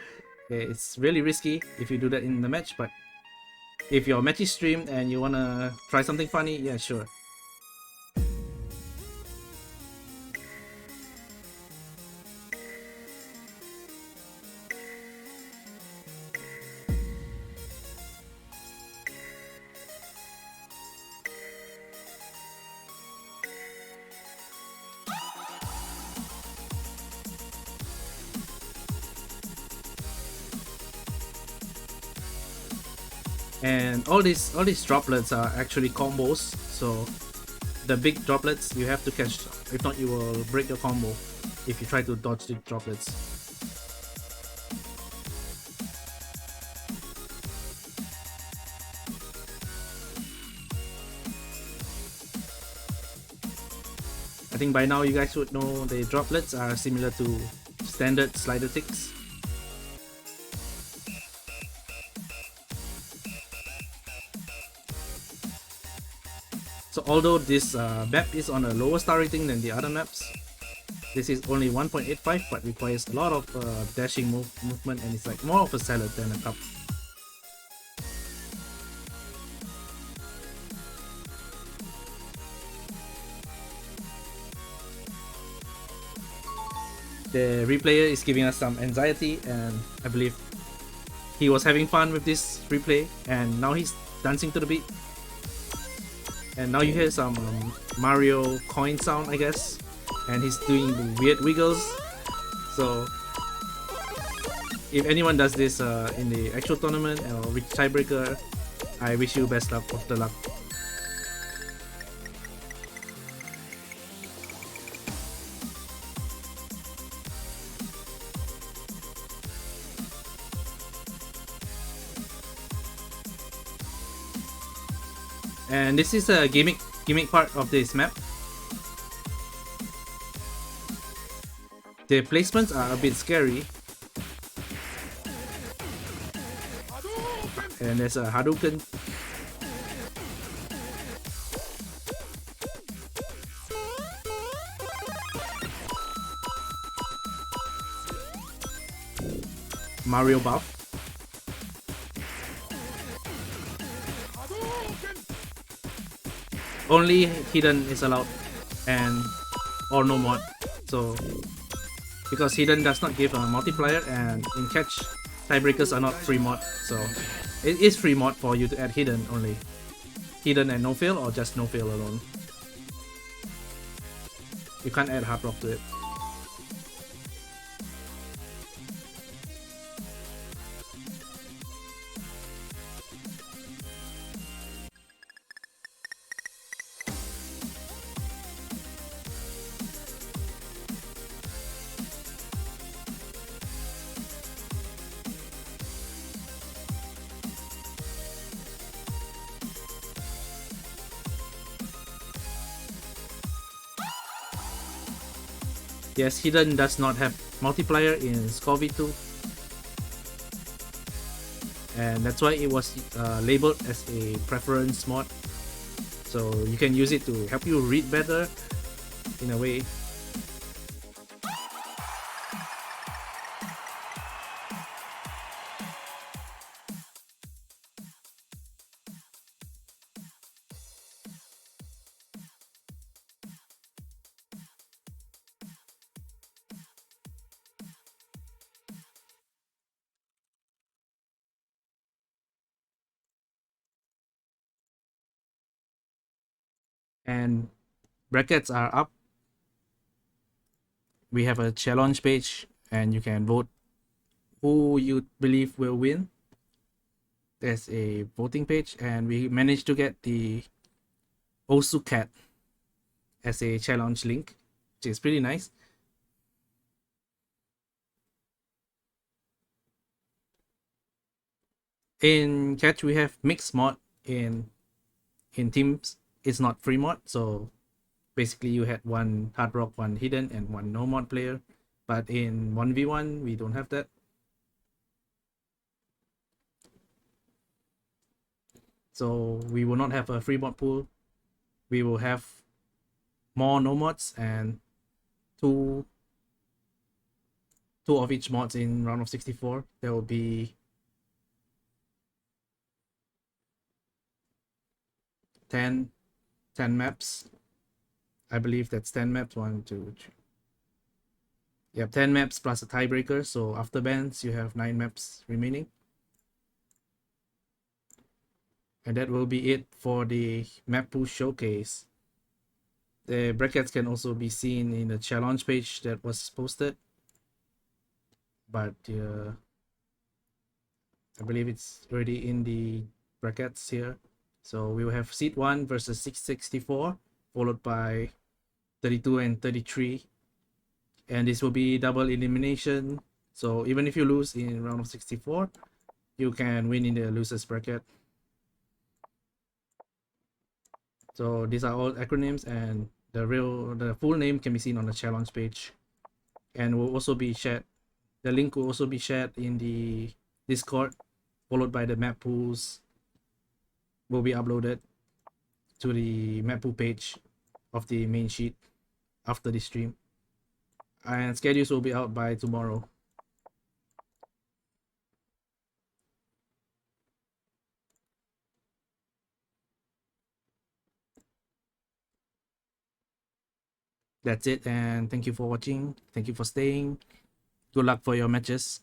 B: It's really risky if you do that in the match, but if your match is streamed and you wanna try something funny, yeah, sure. And all these droplets are actually combos, so the big droplets you have to catch, if not you will break your combo if you try to dodge the droplets. I think by now you guys would know the droplets are similar to standard slider ticks. So although this map is on a lower star rating than the other maps, this is only 1.85 but requires a lot of dashing movement, and it's like more of a salad than a cup. The replayer is giving us some anxiety, and I believe he was having fun with this replay, and now he's dancing to the beat. And now you hear some Mario coin sound, I guess, and he's doing the weird wiggles. So if anyone does this in the actual tournament or with tiebreaker, I wish you best luck of the luck. And this is a gimmick part of this map. The placements are a bit scary. And there's a Hadouken. Mario buff. Only hidden is allowed, and or no mod. So because hidden does not give a multiplier, and in catch tiebreakers are not free mod, so it is free mod for you to add hidden only. Hidden and no fail, or just no fail alone. You can't add hard rock to it. Yes, hidden does not have multiplier in SCOV2, and that's why it was labeled as a preference mod. So you can use it to help you read better in a way. And brackets are up. We have a challenge page, and you can vote who you believe will win. There's a voting page, and we managed to get the Osu cat as a challenge link, which is pretty nice. In catch, we have mixed mod. In teams, it's not free mod, so basically you had one hard rock, one hidden, and one no mod player. But in 1v1, we don't have that. So we will not have a free mod pool. We will have more no mods and two of each mods in round of 64. There will be 10 maps. I believe that's 10 maps. 1, 2, 3. You have 10 maps plus a tiebreaker. So after bans, you have 9 maps remaining. And that will be it for the Mappool showcase. The brackets can also be seen in the challenge page that was posted. But I believe it's already in the brackets here. So we will have seed 1 versus 664, followed by 32 and 33. And this will be double elimination. So even if you lose in round of 64, you can win in the losers bracket. So these are all acronyms, and the full name can be seen on the challenge page, and will also be shared. The link will also be shared in the Discord, followed by the map pools will be uploaded to the Mappool page of the main sheet after the stream, and schedules will be out by tomorrow. That's it, and thank you for watching. Thank you for staying. Good luck for your matches.